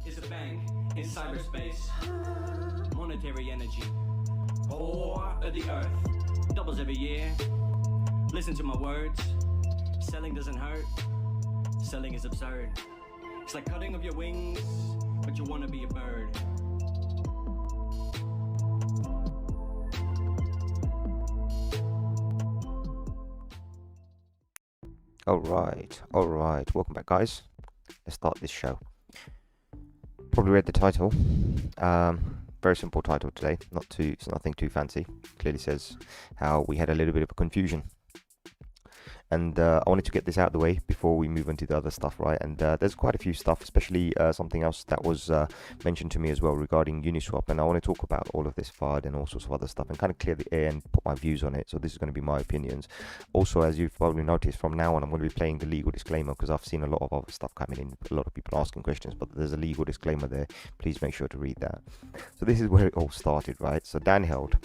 is a bank in cyberspace. Monetary energy, ore of the earth, doubles every year. Listen to my words. Selling doesn't hurt. Selling is absurd. It's like cutting off your wings, but you want to be a bird. All right. Welcome back, guys. Let's start this show. Probably read the title. Very simple title today. It's nothing too fancy. Clearly says how we had a little bit of a confusion. And I wanted to get this out of the way before we move on to the other stuff, right? And there's quite a few stuff, especially something else that was mentioned to me as well regarding Uniswap. And I want to talk about all of this FUD and all sorts of other stuff and kind of clear the air and put my views on it. So this is going to be my opinions. Also, as you've probably noticed, from now on, I'm going to be playing the legal disclaimer because I've seen a lot of other stuff coming in, a lot of people asking questions, but there's a legal disclaimer there. Please make sure to read that. So this is where it all started, right? So Dan Held.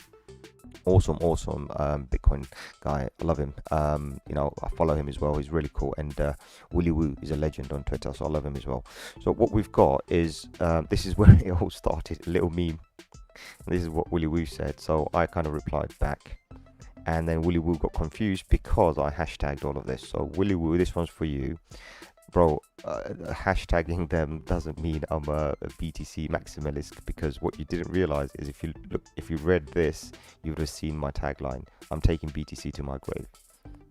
Awesome Bitcoin guy. I love him. I follow him as well. He's really cool. And Willy Woo is a legend on Twitter, so I love him as well. So what we've got is this is where it all started, a little meme. This is what Willy Woo said. So I kind of replied back, and then Willy Woo got confused because I hashtagged all of this. So Willy Woo, this one's for you. Bro, hashtagging them doesn't mean I'm a BTC maximalist, because what you didn't realize is if you read this, you would have seen my tagline. I'm taking BTC to my grave.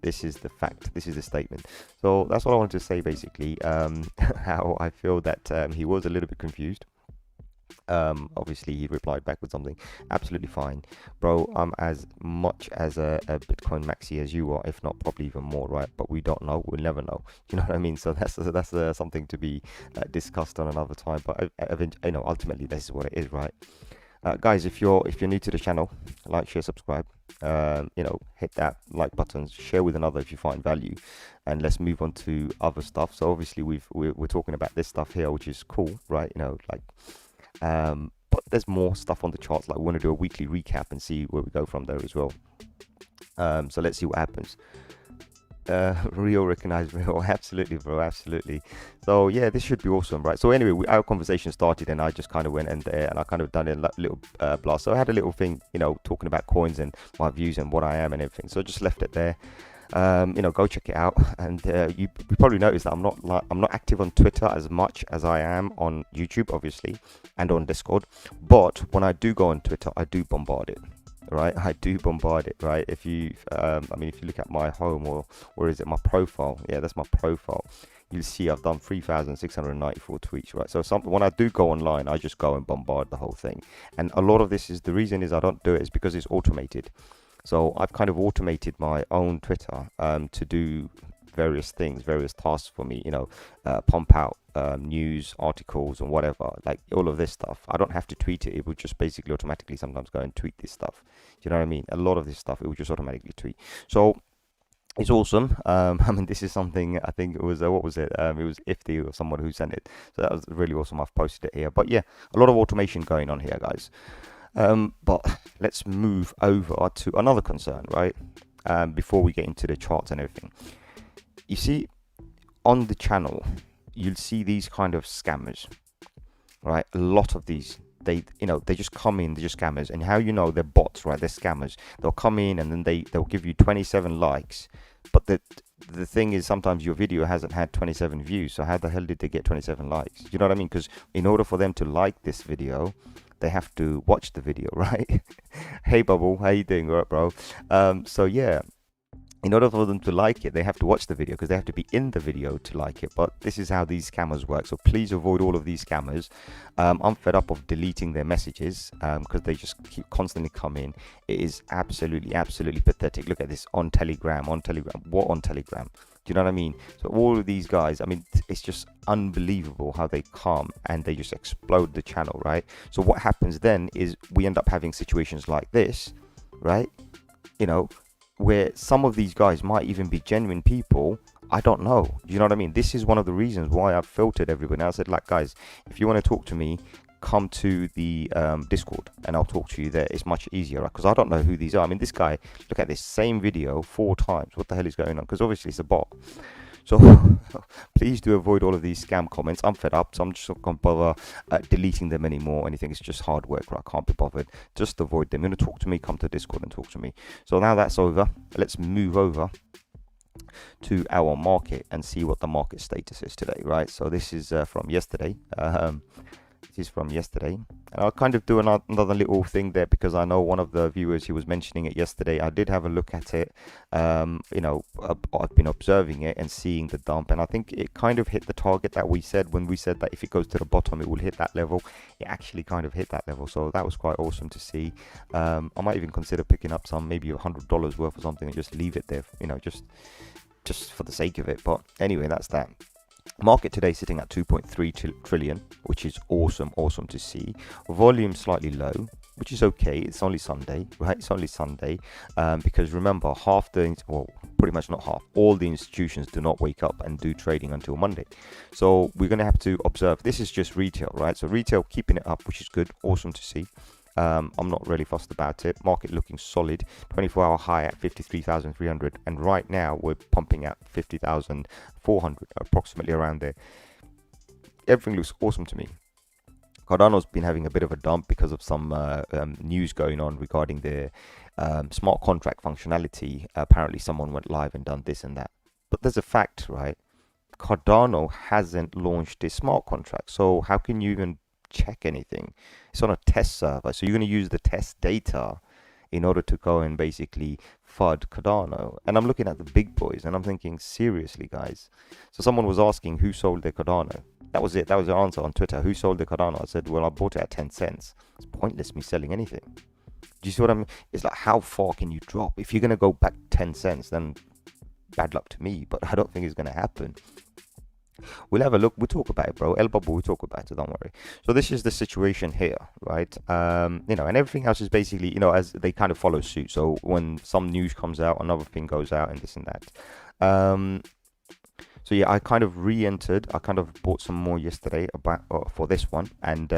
This is the fact. This is the statement. So that's what I wanted to say, basically. How I feel that he was a little bit confused. Obviously he replied back with something absolutely fine. Bro, I'm as much as a Bitcoin maxi as you are, if not probably even more, right? But we don't know. We'll never know. You know what I mean? So that's something to be discussed on another time. But ultimately this is what it is, right? Guys, if you're new to the channel, like, share, subscribe. Hit that like button, share with another if you find value, and let's move on to other stuff. So obviously we're talking about this stuff here, which is cool, right? But there's more stuff on the charts. Like, we want to do a weekly recap and see where we go from there as well. So let's see what happens. Real recognize real. Absolutely, bro, absolutely. So yeah, this should be awesome, right? So anyway, our conversation started, and I just kind of went in there, and I kind of done a little blast. So I had a little thing, talking about coins and my views and what I am and everything. So I just left it there. Go check it out. And you probably noticed that I'm not active on Twitter as much as I am on YouTube, obviously, and on Discord. But when I do go on Twitter, I do bombard it. Right, I do bombard it, right? If you look at my home, or where is it, my profile? Yeah, that's my profile. You'll see I've done 3,694 tweets, right? So when I do go online, I just go and bombard the whole thing. And a lot of this is, the reason is I don't do it is because it's automated. So I've kind of automated my own Twitter to do various things, various tasks for me, pump out news, articles, and whatever, like all of this stuff. I don't have to tweet it. It will just basically automatically sometimes go and tweet this stuff. Do you know what I mean? A lot of this stuff, it will just automatically tweet. So it's awesome. This is something, I think it was, what was it? It was Ifty or someone who sent it. So that was really awesome. I've posted it here. But yeah, a lot of automation going on here, guys. But let's move over to another concern, right? Before we get into the charts and everything. You see, on the channel, you'll see these kind of scammers, right? A lot of these, they just come in, they're just scammers. And how you know they're bots, right? They're scammers. They'll come in and then they'll give you 27 likes. But the thing is, sometimes your video hasn't had 27 views. So how the hell did they get 27 likes? You know what I mean? Because in order for them to like this video, they have to watch the video, right? Hey, Bubble, how you doing? All right, bro. So yeah. In order for them to like it, they have to watch the video, because they have to be in the video to like it. But this is how these scammers work. So please avoid all of these scammers. I'm fed up of deleting their messages because they just keep constantly come in. It is absolutely pathetic. Look at this on Telegram. What on Telegram? Do you know what I mean? So all of these guys, it's just unbelievable how they come and they just explode the channel, right? So what happens then is we end up having situations like this, right? Where some of these guys might even be genuine people. I don't know. You know what I mean? This is one of the reasons why I've filtered everybody. I said, like, guys, if you want to talk to me, come to the Discord and I'll talk to you there. It's much easier, right? Because I don't know who these are. This guy, look at this same video 4 times. What the hell is going on? Because obviously it's a bot. So please do avoid all of these scam comments. I'm fed up, so I'm just not going to bother deleting them anymore. Anything, it's just hard work, right? I can't be bothered. Just avoid them. You're going to talk to me, come to Discord and talk to me. So now that's over, let's move over to our market and see what the market status is today, right? So this is from yesterday. This is from yesterday, and I'll kind of do another little thing there because I know one of the viewers, he was mentioning it yesterday. I did have a look at it. You know, I've been observing it and seeing the dump, and I think it kind of hit the target that we said when we said that if it goes to the bottom it will hit that level. It actually kind of hit that level, so that was quite awesome to see. I might even consider picking up some, maybe $100 worth or something, and just leave it there, you know, just for the sake of it. But anyway, that's that. Market today sitting at 2.3 trillion, which is awesome to see. Volume slightly low, which is okay. It's only Sunday, right? It's only Sunday, because remember, pretty much not half, all the institutions do not wake up and do trading until Monday. So we're going to have to observe. This is just retail, right? So retail keeping it up, which is good, awesome to see. I'm not really fussed about it. Market looking solid. 24-hour high at 53,300, and right now we're pumping at 50,400, approximately around there. Everything looks awesome to me. Cardano's been having a bit of a dump because of some news going on regarding their smart contract functionality. Apparently someone went live and done this and that. But there's a fact, right? Cardano hasn't launched a smart contract, so how can you even check anything? It's on a test server, so you're going to use the test data in order to go and basically FUD Cardano. And I'm looking at the big boys and I'm thinking, seriously guys? So someone was asking who sold their Cardano. That was it. That was the answer on Twitter. Who sold the Cardano? I said, well, I bought it at 10 cents. It's pointless me selling anything. Do you see what I mean? It's like, how far can you drop? If you're going to go back 10 cents, then bad luck to me, but I don't think it's going to happen. We'll have a look. We'll talk about it, bro. El Bubble, we'll talk about it. Don't worry. So this is the situation here, right? You know, and everything else is basically, you know, as they kind of follow suit. So when some news comes out, another thing goes out, and this and that. So yeah, I kind of re-entered. I kind of bought some more yesterday about for this one, and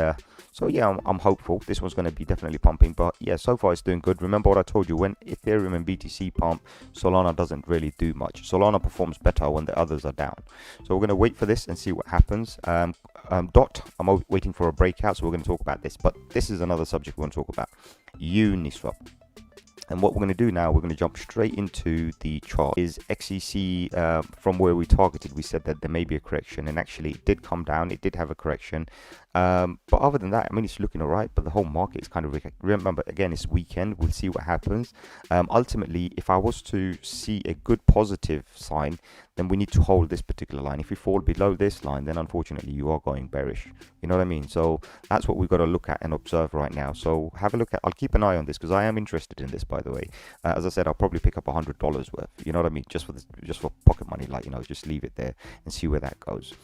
so yeah, I'm hopeful this one's going to be definitely pumping. But yeah, so far it's doing good. Remember what I told you, when Ethereum and BTC pump, Solana doesn't really do much. Solana performs better when the others are down. So we're going to wait for this and see what happens. DOT, I'm waiting for a breakout, so we're going to talk about this. But this is another subject we're going to talk about, Uniswap. And what we're going to do now, we're going to jump straight into the chart. Is XEC from where we targeted, we said that there may be a correction, and actually it did come down. It did have a correction. But other than that, I mean, it's looking all right, but the whole market is kind of, remember, again, it's weekend. We'll see what happens. Ultimately, if I was to see a good positive sign, then we need to hold this particular line. If we fall below this line, then unfortunately you are going bearish. You know what I mean? So that's what we've got to look at and observe right now. So have a look at, I'll keep an eye on this because I am interested in this, by the way. As I said, I'll probably pick up $100 worth. You know what I mean? Just for pocket money, like, you know, just leave it there and see where that goes.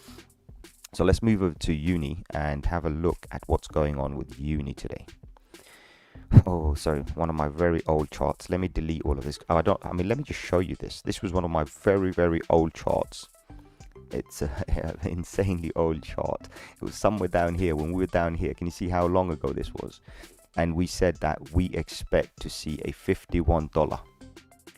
So let's move over to Uni and have a look at what's going on with Uni today. Oh, sorry, one of my very old charts. Let me delete all of this. Let me just show you this. This was one of my very, very old charts. It's an insanely old chart. It was somewhere down here when we were down here. Can you see how long ago this was? And we said that we expect to see a $51.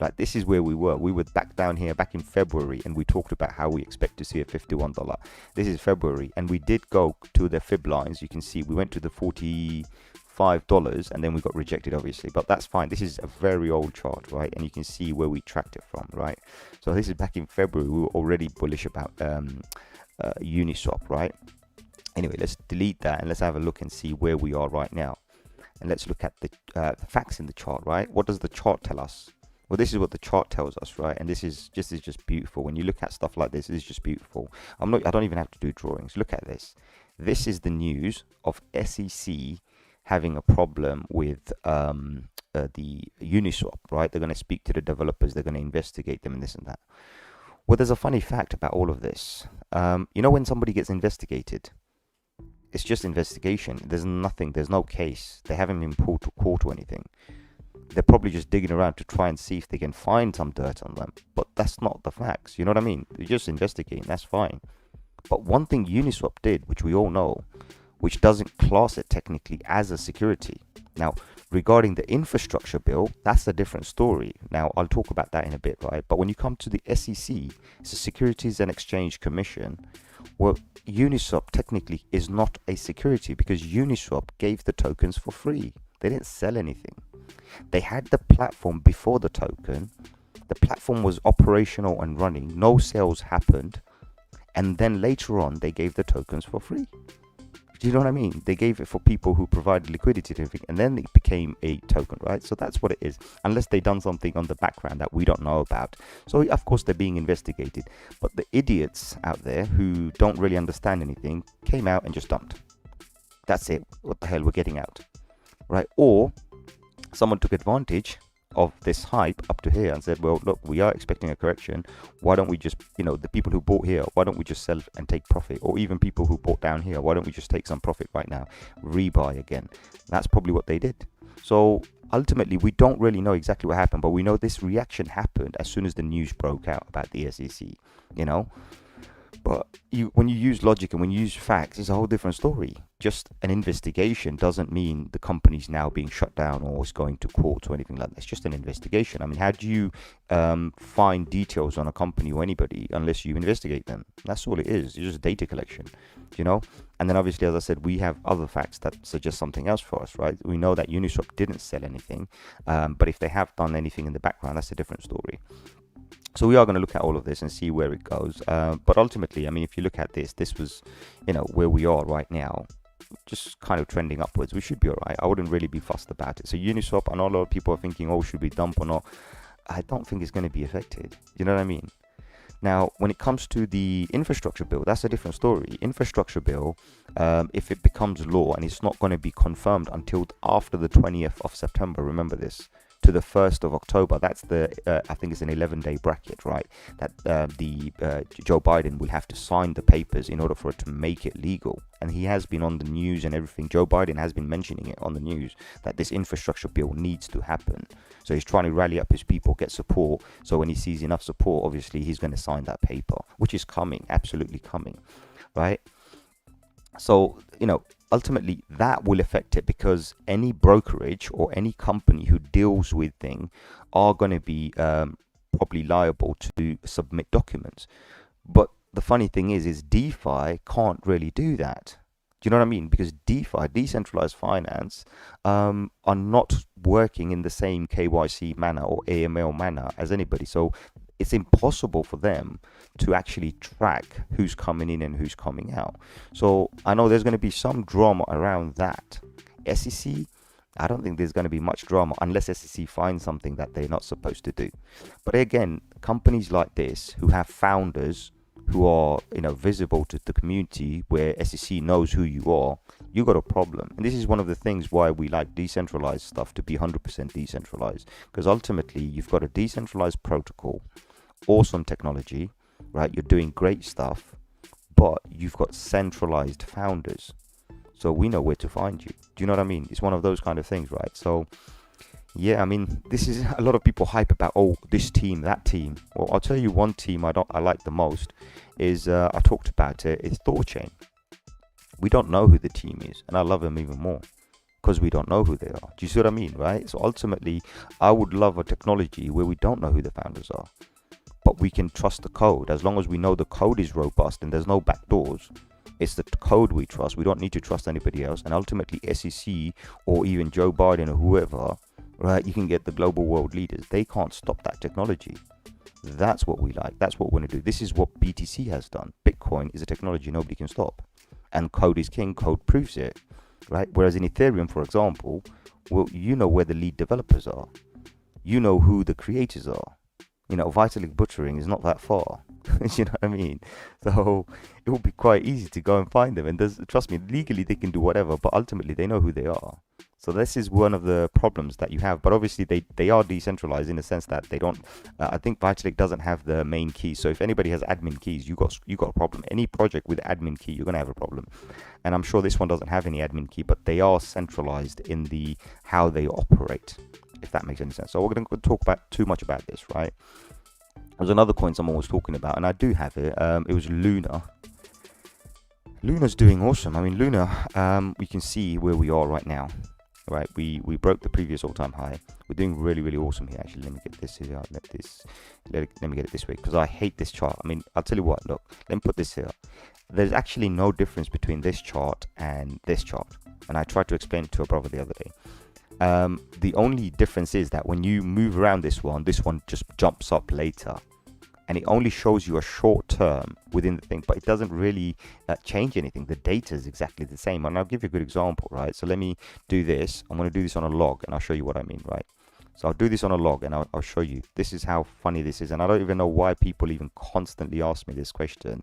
Like, this is where we were. We were back down here back in February, and we talked about how we expect to see a $51. This is February, and we did go to the fib lines. You can see we went to the $45, and then we got rejected, obviously, but that's fine. This is a very old chart, right? And you can see where we tracked it from, right? So this is back in February. We were already bullish about Uniswap, right? Anyway, let's delete that and let's have a look and see where we are right now. And let's look at the facts in the chart, right? What does the chart tell us? Well, this is what the chart tells us, right? And this is just beautiful. When you look at stuff like this, it's just beautiful. I don't even have to do drawings. Look at this. This is the news of SEC having a problem with the Uniswap, right? They're going to speak to the developers. They're going to investigate them and this and that. Well, there's a funny fact about all of this. You know, when somebody gets investigated, it's just investigation. There's nothing. There's no case. They haven't been pulled to court or anything. They're probably just digging around to try and see if they can find some dirt on them. But that's not the facts. You know what I mean? They're just investigating. That's fine. But one thing Uniswap did, which we all know, which doesn't class it technically as a security. Now, Regarding the infrastructure bill, that's a different story. Now, I'll talk about that in a bit, right? But when you come to the SEC, it's the Securities and Exchange Commission. Well, Uniswap technically is not a security because Uniswap gave the tokens for free. They didn't sell anything. They had the platform before the token. The platform was operational and running. No sales happened. And then later on, they gave the tokens for free. Do you know what I mean? They gave it for people who provided liquidity to everything, and then it became a token, right? So that's what it is, unless they done something on the background that we don't know about. So of course they're being investigated, but the idiots out there who don't really understand anything came out and just dumped. That's it. What the hell, we're getting out, right? Or someone took advantage of this hype up to here and said, well, look, we are expecting a correction. Why don't we just, the people who bought here, why don't we just sell and take profit? Or even people who bought down here, why don't we just take some profit right now, rebuy again? That's probably what they did. So ultimately, we don't really know exactly what happened, but we know this reaction happened as soon as the news broke out about the SEC, But when you use logic and when you use facts, it's a whole different story. Just an investigation doesn't mean the company's now being shut down or is going to court or anything like that. It's just an investigation. I mean, how do you find details on a company or anybody unless you investigate them? That's all it is. It's just data collection, And then obviously, as I said, we have other facts that suggest something else for us, right? We know that Uniswap didn't sell anything, but if they have done anything in the background, that's a different story. So we are going to look at all of this and see where it goes. But ultimately, I mean, if you look at this was, where we are right now, just kind of trending upwards. We should be all right. I wouldn't really be fussed about it. So Uniswap, I know a lot of people are thinking, oh, should we dump or not? I don't think it's going to be affected. You know what I mean? Now, when it comes to the infrastructure bill, that's a different story. Infrastructure bill, if it becomes law and it's not going to be confirmed until after the 20th of September, remember this, to the 1st of October. That's I think it's an 11-day bracket, right? That Joe Biden will have to sign the papers in order for it to make it legal. And he has been on the news and everything. Joe Biden has been mentioning it on the news that this infrastructure bill needs to happen. So he's trying to rally up his people, get support. So when he sees enough support, obviously he's going to sign that paper, which is coming, absolutely coming, right? So, ultimately that will affect it because any brokerage or any company who deals with things are going to be probably liable to submit documents. But the funny thing is DeFi can't really do that. Do you know what I mean? Because DeFi, decentralized finance, are not working in the same KYC manner or AML manner as anybody. So it's impossible for them to actually track who's coming in and who's coming out. So I know there's going to be some drama around that. SEC, I don't think there's going to be much drama unless SEC finds something that they're not supposed to do. But again, companies like this who have founders who are visible to the community, where SEC knows who you are, you got a problem. And this is one of the things why we like decentralized stuff to be 100% decentralized, because ultimately you've got a decentralized protocol, awesome technology, right? You're doing great stuff, but you've got centralized founders, so we know where to find you. Do you know what I mean? It's one of those kind of things, right? So yeah, I mean, this is a lot of people hype about, oh, this team, that team. Well, I'll tell you one team I like the most is I talked about it. It's Thorchain. We don't know who the team is, and I love them even more because we don't know who they are. Do you see what I mean, right? So ultimately, I would love a technology where we don't know who the founders are, but we can trust the code as long as we know the code is robust and there's no backdoors. It's the code we trust. We don't need to trust anybody else. And ultimately, SEC or even Joe Biden or whoever, right? You can get the global world leaders. They can't stop that technology. That's what we like. That's what we want to do. This is what BTC has done. Bitcoin is a technology nobody can stop. And code is king. Code proves it, right? Whereas in Ethereum, for example, well, you know where the lead developers are. You know who the creators are. Vitalik Buterin is not that far. You know what I mean? So it will be quite easy to go and find them. And trust me, legally they can do whatever, but ultimately they know who they are. So this is one of the problems that you have. But obviously they are decentralized in the sense that they don't. I think Vitalik doesn't have the main key. So if anybody has admin keys, you got a problem. Any project with admin key, you're gonna have a problem. And I'm sure this one doesn't have any admin key, but they are centralized in the how they operate, if that makes any sense. So we're going to talk about too much about this, right? There's another coin someone was talking about, and I do have it. It was Luna. Luna's doing awesome. I mean, Luna, we can see where we are right now. right? We broke the previous all-time high. We're doing really awesome here. Actually, let me get this here. Let me get it this way, because I hate this chart. I mean, I'll tell you what, look, let me put this here. There's actually no difference between this chart and this chart, and I tried to explain it to a brother the other day. The only difference is that when you move around this one just jumps up later, and it only shows you a short term within the thing, but it doesn't really change anything. The data is exactly the same. And I'll give you a good example, right? So let me do this. I'm going to do this on a log, and I'll show you what I mean, right? So I'll do this on a log, and I'll show you. This is how funny this is, and I don't even know why people even constantly ask me this question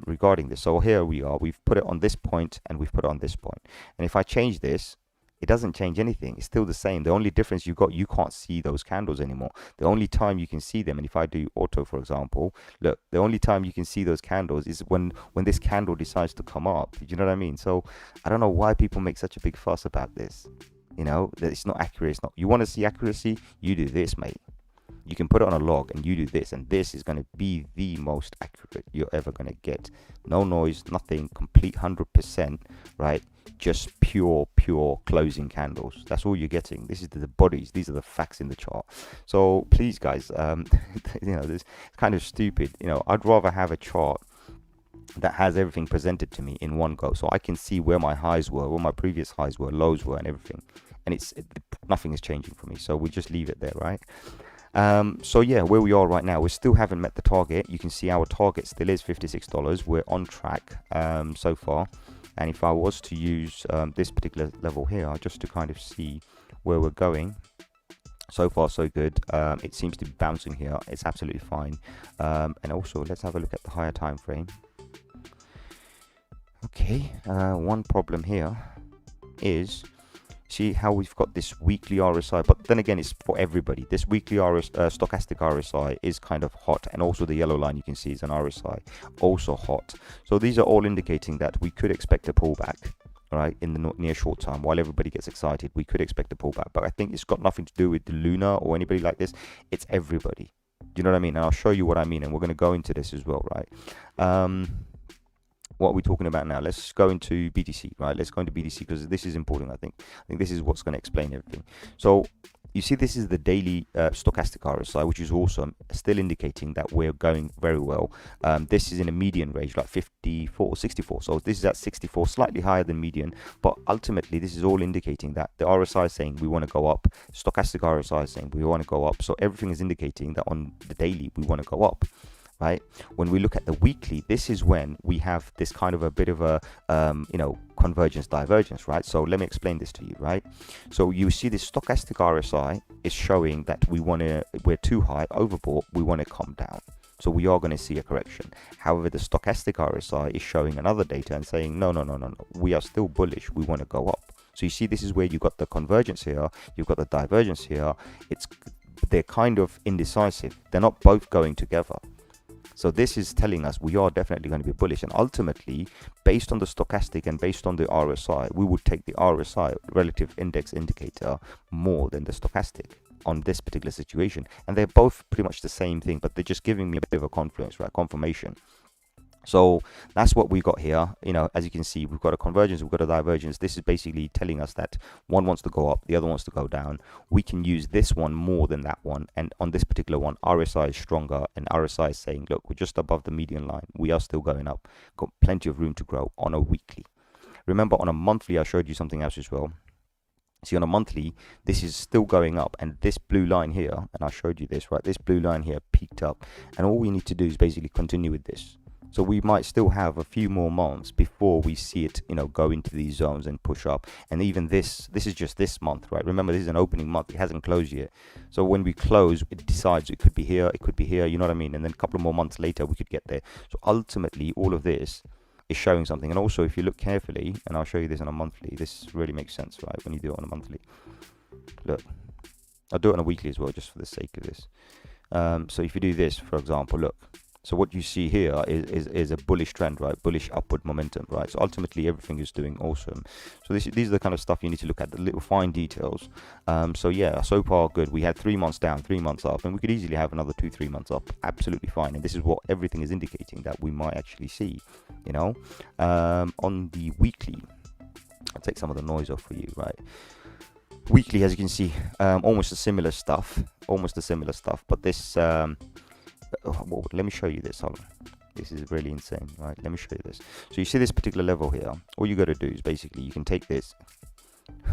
regarding this. So here we are. We've put it on this point, and we've put it on this point. And if I change this, it doesn't change anything. It's still the same. The only difference you can't see those candles anymore. The only time you can see them, and if I do auto, for example, look, the only time you can see those candles is when this candle decides to come up. Do you know what I mean? So I don't know why people make such a big fuss about this. You know, that it's not accurate. It's not. You want to see accuracy? You do this, mate. You can put it on a log, and you do this, and this is going to be the most accurate you're ever going to get. No noise, nothing, complete 100%, right? Just pure closing candles. That's all you're getting. This is the bodies. These are the facts in the chart. So please, guys, you know, this is kind of stupid. You know, I'd rather have a chart that has everything presented to me in one go, so I can see where my highs were, where my previous highs were, lows were, and everything. And nothing is changing for me. So we just leave it there, right? So yeah, where we are right now, we still haven't met the target. You can see our target still is $56. We're on track so far. And if I was to use this particular level here, just to kind of see where we're going, so far so good. It seems to be bouncing here. It's absolutely fine. And also, let's have a look at the higher time frame. Okay, one problem here is, see how we've got this weekly RSI, but then again, it's for everybody. This weekly stochastic RSI is kind of hot, and also the yellow line you can see is an RSI, also hot. So these are all indicating that we could expect a pullback, right, in the near short term. While everybody gets excited, we could expect a pullback, but I think it's got nothing to do with the Luna or anybody like this. It's everybody. Do you know what I mean? And I'll show you what I mean, and we're going to go into this as well, right? What are we talking about now? Let's go into BTC, right? Let's go into BTC because this is important. I think this is what's going to explain everything. So you see, this is the daily stochastic RSI, which is awesome, still indicating that we're going very well. This is in a median range, like 54 or 64. So this is at 64, slightly higher than median, but ultimately this is all indicating that the RSI is saying we want to go up, stochastic RSI is saying we want to go up. So everything is indicating that on the daily we want to go up. Right? When we look at the weekly, this is when we have this kind of a bit of a, you know, convergence divergence, right? So let me explain this to you, right? So you see this stochastic RSI is showing that we're too high, overbought, we want to come down. So we are going to see a correction. However, the stochastic RSI is showing another data and saying, no, we are still bullish, we want to go up. So you see, this is where you've got the convergence here, you've got the divergence here. They're kind of indecisive. They're not both going together. So this is telling us we are definitely going to be bullish, and ultimately, based on the stochastic and based on the RSI, we would take the RSI, relative index indicator, more than the stochastic on this particular situation. And they're both pretty much the same thing, but they're just giving me a bit of a confluence, right? Confirmation. So that's what we got here. You know, as you can see, we've got a convergence, we've got a divergence. This is basically telling us that one wants to go up, the other wants to go down. We can use this one more than that one. And on this particular one, RSI is stronger, and RSI is saying, look, we're just above the median line. We are still going up. Got plenty of room to grow on a weekly. Remember, on a monthly, I showed you something else as well. See, on a monthly, this is still going up, and this blue line here, and I showed you this, right? This blue line here peaked up, and all we need to do is basically continue with this. So we might still have a few more months before we see it, you know, go into these zones and push up. And even this is just this month, right? Remember, this is an opening month. It hasn't closed yet. So when we close, it decides it could be here, it could be here, you know what I mean? And then a couple of more months later, we could get there. So ultimately, all of this is showing something. And also, if you look carefully, and I'll show you this on a monthly, this really makes sense, right? When you do it on a monthly. Look, I'll do it on a weekly as well, just for the sake of this. So if you do this, for example, look. So what you see here is a bullish trend, right? Bullish upward momentum, right? So ultimately, everything is doing awesome. So these are the kind of stuff you need to look at, the little fine details. So yeah, so far good. We had 3 months down, 3 months up, and we could easily have another 2-3 months up. Absolutely fine. And this is what everything is indicating that we might actually see, you know. On the weekly, I'll take some of the noise off for you, right? Weekly, as you can see, almost a similar stuff, but this well, let me show you this. Hold on. This is really insane, right? Let me show you this. So you see this particular level here. All you got to do is basically you can take this,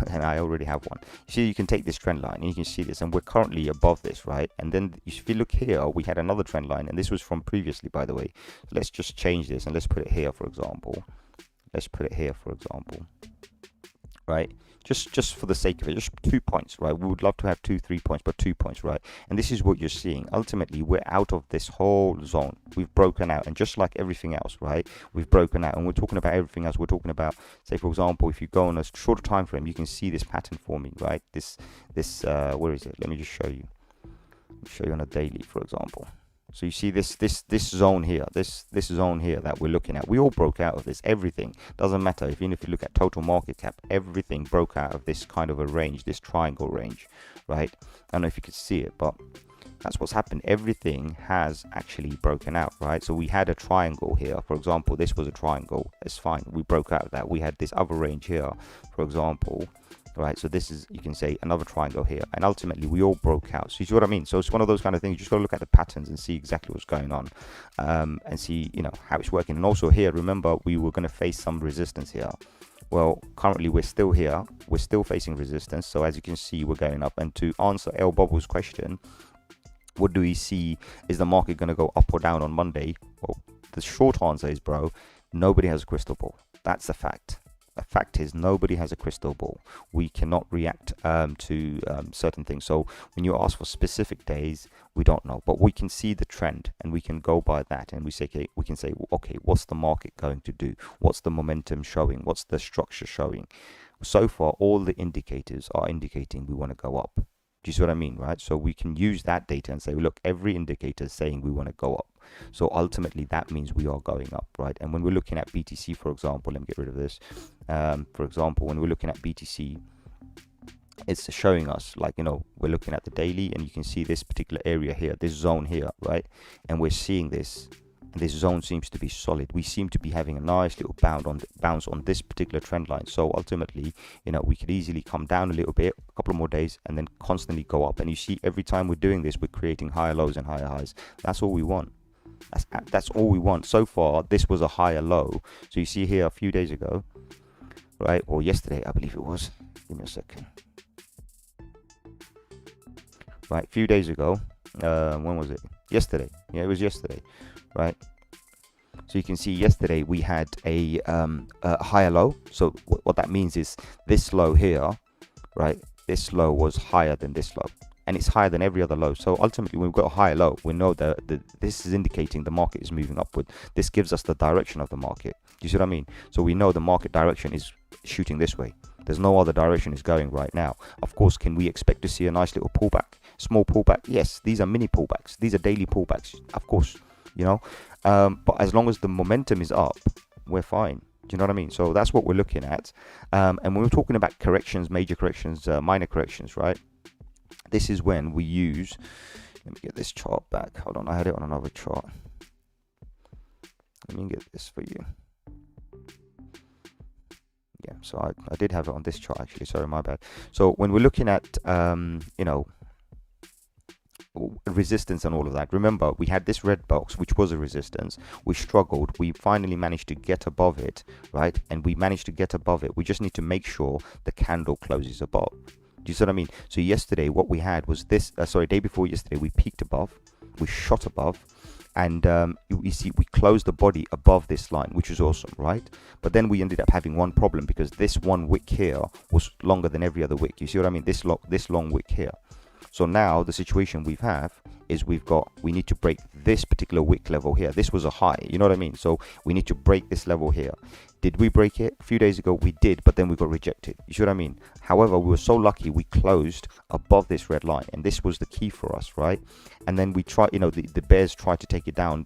and I already have one. You see, you can take this trend line and you can see this, and we're currently above this, right? And then if you look here, we had another trend line, and this was from previously, by the way. So let's just change this and let's put it here, for example. Right? Just for the sake of it, just 2 points, right? We would love to have 2-3 points, but 2 points, right? And this is what you're seeing. Ultimately, we're out of this whole zone. We've broken out, and just like everything else, right? We've broken out, and we're talking about everything else. We're talking about, say, for example, if you go on a shorter time frame, you can see this pattern forming, right? This where is it? Let me just show you. Show you on a daily, for example. So you see this zone here, this zone here that we're looking at. We all broke out of this. Everything doesn't matter. Even if you look at total market cap, everything broke out of this kind of a range, this triangle range, right? I don't know if you could see it, but that's what's happened. Everything has actually broken out, right? So we had a triangle here, for example. This was a triangle. It's fine. We broke out of that. We had this other range here, for example. Right, so this is, you can say, another triangle here, and ultimately we all broke out. So you see what I mean? So it's one of those kind of things. You just got to look at the patterns and see exactly what's going on, and see, you know, how it's working. And also here, remember, we were going to face some resistance here. Well, currently we're still here. We're still facing resistance. So as you can see, we're going up. And to answer L Bubble's question, what do we see? Is the market going to go up or down on Monday? Well, the short answer is, bro, nobody has a crystal ball. That's a fact. The fact is, nobody has a crystal ball. We cannot react to certain things. So when you ask for specific days, we don't know, but we can see the trend and we can go by that, and we say, okay, we can say, okay, what's the market going to do? What's the momentum showing? What's the structure showing? So far, all the indicators are indicating we want to go up. Do you see what I mean, right? So we can use that data and say, look, every indicator is saying we want to go up. So ultimately, that means we are going up, right? And when we're looking at BTC, for example, let me get rid of this. For example, when we're looking at BTC, it's showing us, like, you know, we're looking at the daily, and you can see this particular area here, this zone here, right? And we're seeing this. And this zone seems to be solid. We seem to be having a nice little bounce on this particular trend line. So ultimately, you know, we could easily come down a little bit, a couple of more days, and then constantly go up. And you see, every time we're doing this, we're creating higher lows and higher highs. That's all we want. That's all we want. So far, this was a higher low. So you see here a few days ago, right, or yesterday, I believe it was. Give me a second. Right, a few days ago. When was it? Yesterday. Yeah, it was yesterday. Right, so you can see yesterday we had a higher low. So what that means is this low here, right, this low was higher than this low, and it's higher than every other low. So ultimately, when we've got a higher low, we know that this is indicating the market is moving upward. This gives us the direction of the market. Do you see what I mean? So we know the market direction is shooting this way. There's no other direction it's going right now. Of course, can we expect to see a nice little pullback, small pullback? Yes, these are mini pullbacks. These are daily pullbacks, of course. You know, but as long as the momentum is up, we're fine. Do you know what I mean? So that's what we're looking at. And when we're talking about corrections, major corrections, minor corrections, right? This is when we use, let me get this chart back. Hold on, I had it on another chart. Let me get this for you. Yeah, so I did have it on this chart, actually. Sorry, my bad. So when we're looking at, you know, resistance and all of that, remember, we had this red box, which was a resistance. We struggled. We finally managed to get above it, right? And we managed to get above it. We just need to make sure the candle closes above. Do you see what I mean? So yesterday, what we had was this, day before yesterday, we peaked above, we shot above, and you see, we closed the body above this line, which is awesome, right? But then we ended up having one problem, because this one wick here was longer than every other wick. You see what I mean? This long wick here. So now the situation we have is we need to break this particular wick level here. This was a high, you know what I mean? So we need to break this level here. Did we break it? A few days ago we did, but then we got rejected. You see what I mean? However, we were so lucky we closed above this red line, and this was the key for us, right? And then we tried, you know, the bears tried to take it down.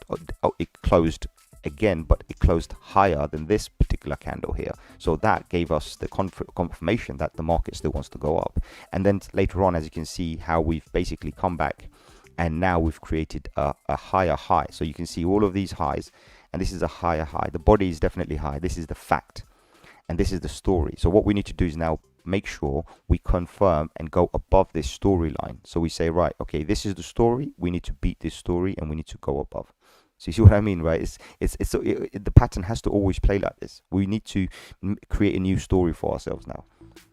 It closed again, but it closed higher than this particular candle here. So that gave us the confirmation that the market still wants to go up. And then later on, as you can see, how we've basically come back, and now we've created a higher high. So you can see all of these highs, and this is a higher high. The body is definitely high. This is the fact, and this is the story. So what we need to do is now make sure we confirm and go above this storyline. So we say, right, okay, this is the story. We need to beat this story and we need to go above. So you see what I mean, right? The pattern has to always play like this. We need to create a new story for ourselves now,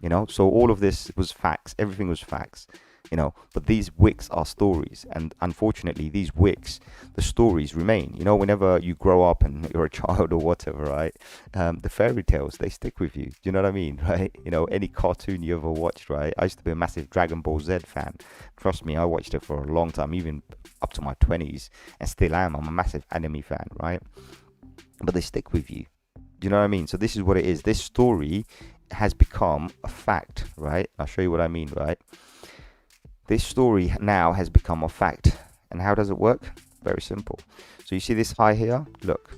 you know. So all of this was facts. Everything was facts, you know. But these wicks are stories, and unfortunately, these wicks, the stories remain. You know, whenever you grow up and you're a child or whatever, right? The fairy tales, they stick with you. Do you know what I mean, right? You know, any cartoon you ever watched, right? I used to be a massive Dragon Ball Z fan. Trust me, I watched it for a long time, even up to my 20s, and still am. I'm a massive anime fan, right? But they stick with you. Do you know what I mean? So this is what it is. This story has become a fact, right? I'll show you what I mean, right? This story now has become a fact. And how does it work? Very simple. So you see this high here? Look,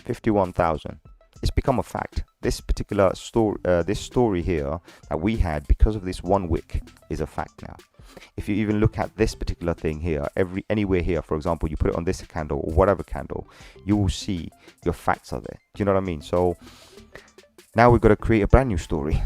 51,000. It's become a fact. This particular story here that we had because of this one wick is a fact now. If you even look at this particular thing here, anywhere here, for example, you put it on this candle or whatever candle, you will see your facts are there. Do you know what I mean? So now we've got to create a brand new story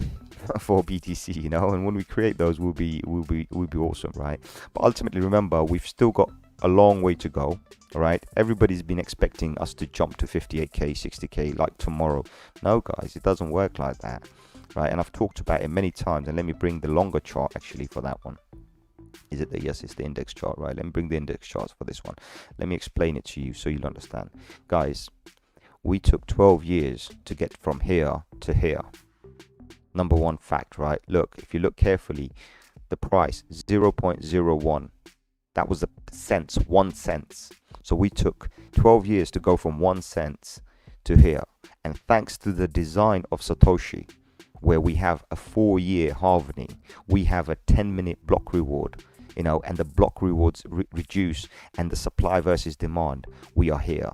for BTC, you know, and when we create those, we'll be awesome, right? But ultimately, remember, we've still got a long way to go. All right, everybody's been expecting us to jump to 58k, 60k like tomorrow. No, guys, it doesn't work like that, right? And I've talked about it many times. And let me bring the longer chart actually for that one. Is it yes, it's the index chart, right? Let me bring the index charts for this one. Let me explain it to you so you'll understand. Guys, we took 12 years to get from here to here. Number one fact, right? Look, if you look carefully, the price 0.01. That was the cents, 1 cent. So we took 12 years to go from 1 cent to here. And thanks to the design of Satoshi, where we have a 4-year halvening, we have a 10-minute block reward, you know, and the block rewards reduce and the supply versus demand, we are here.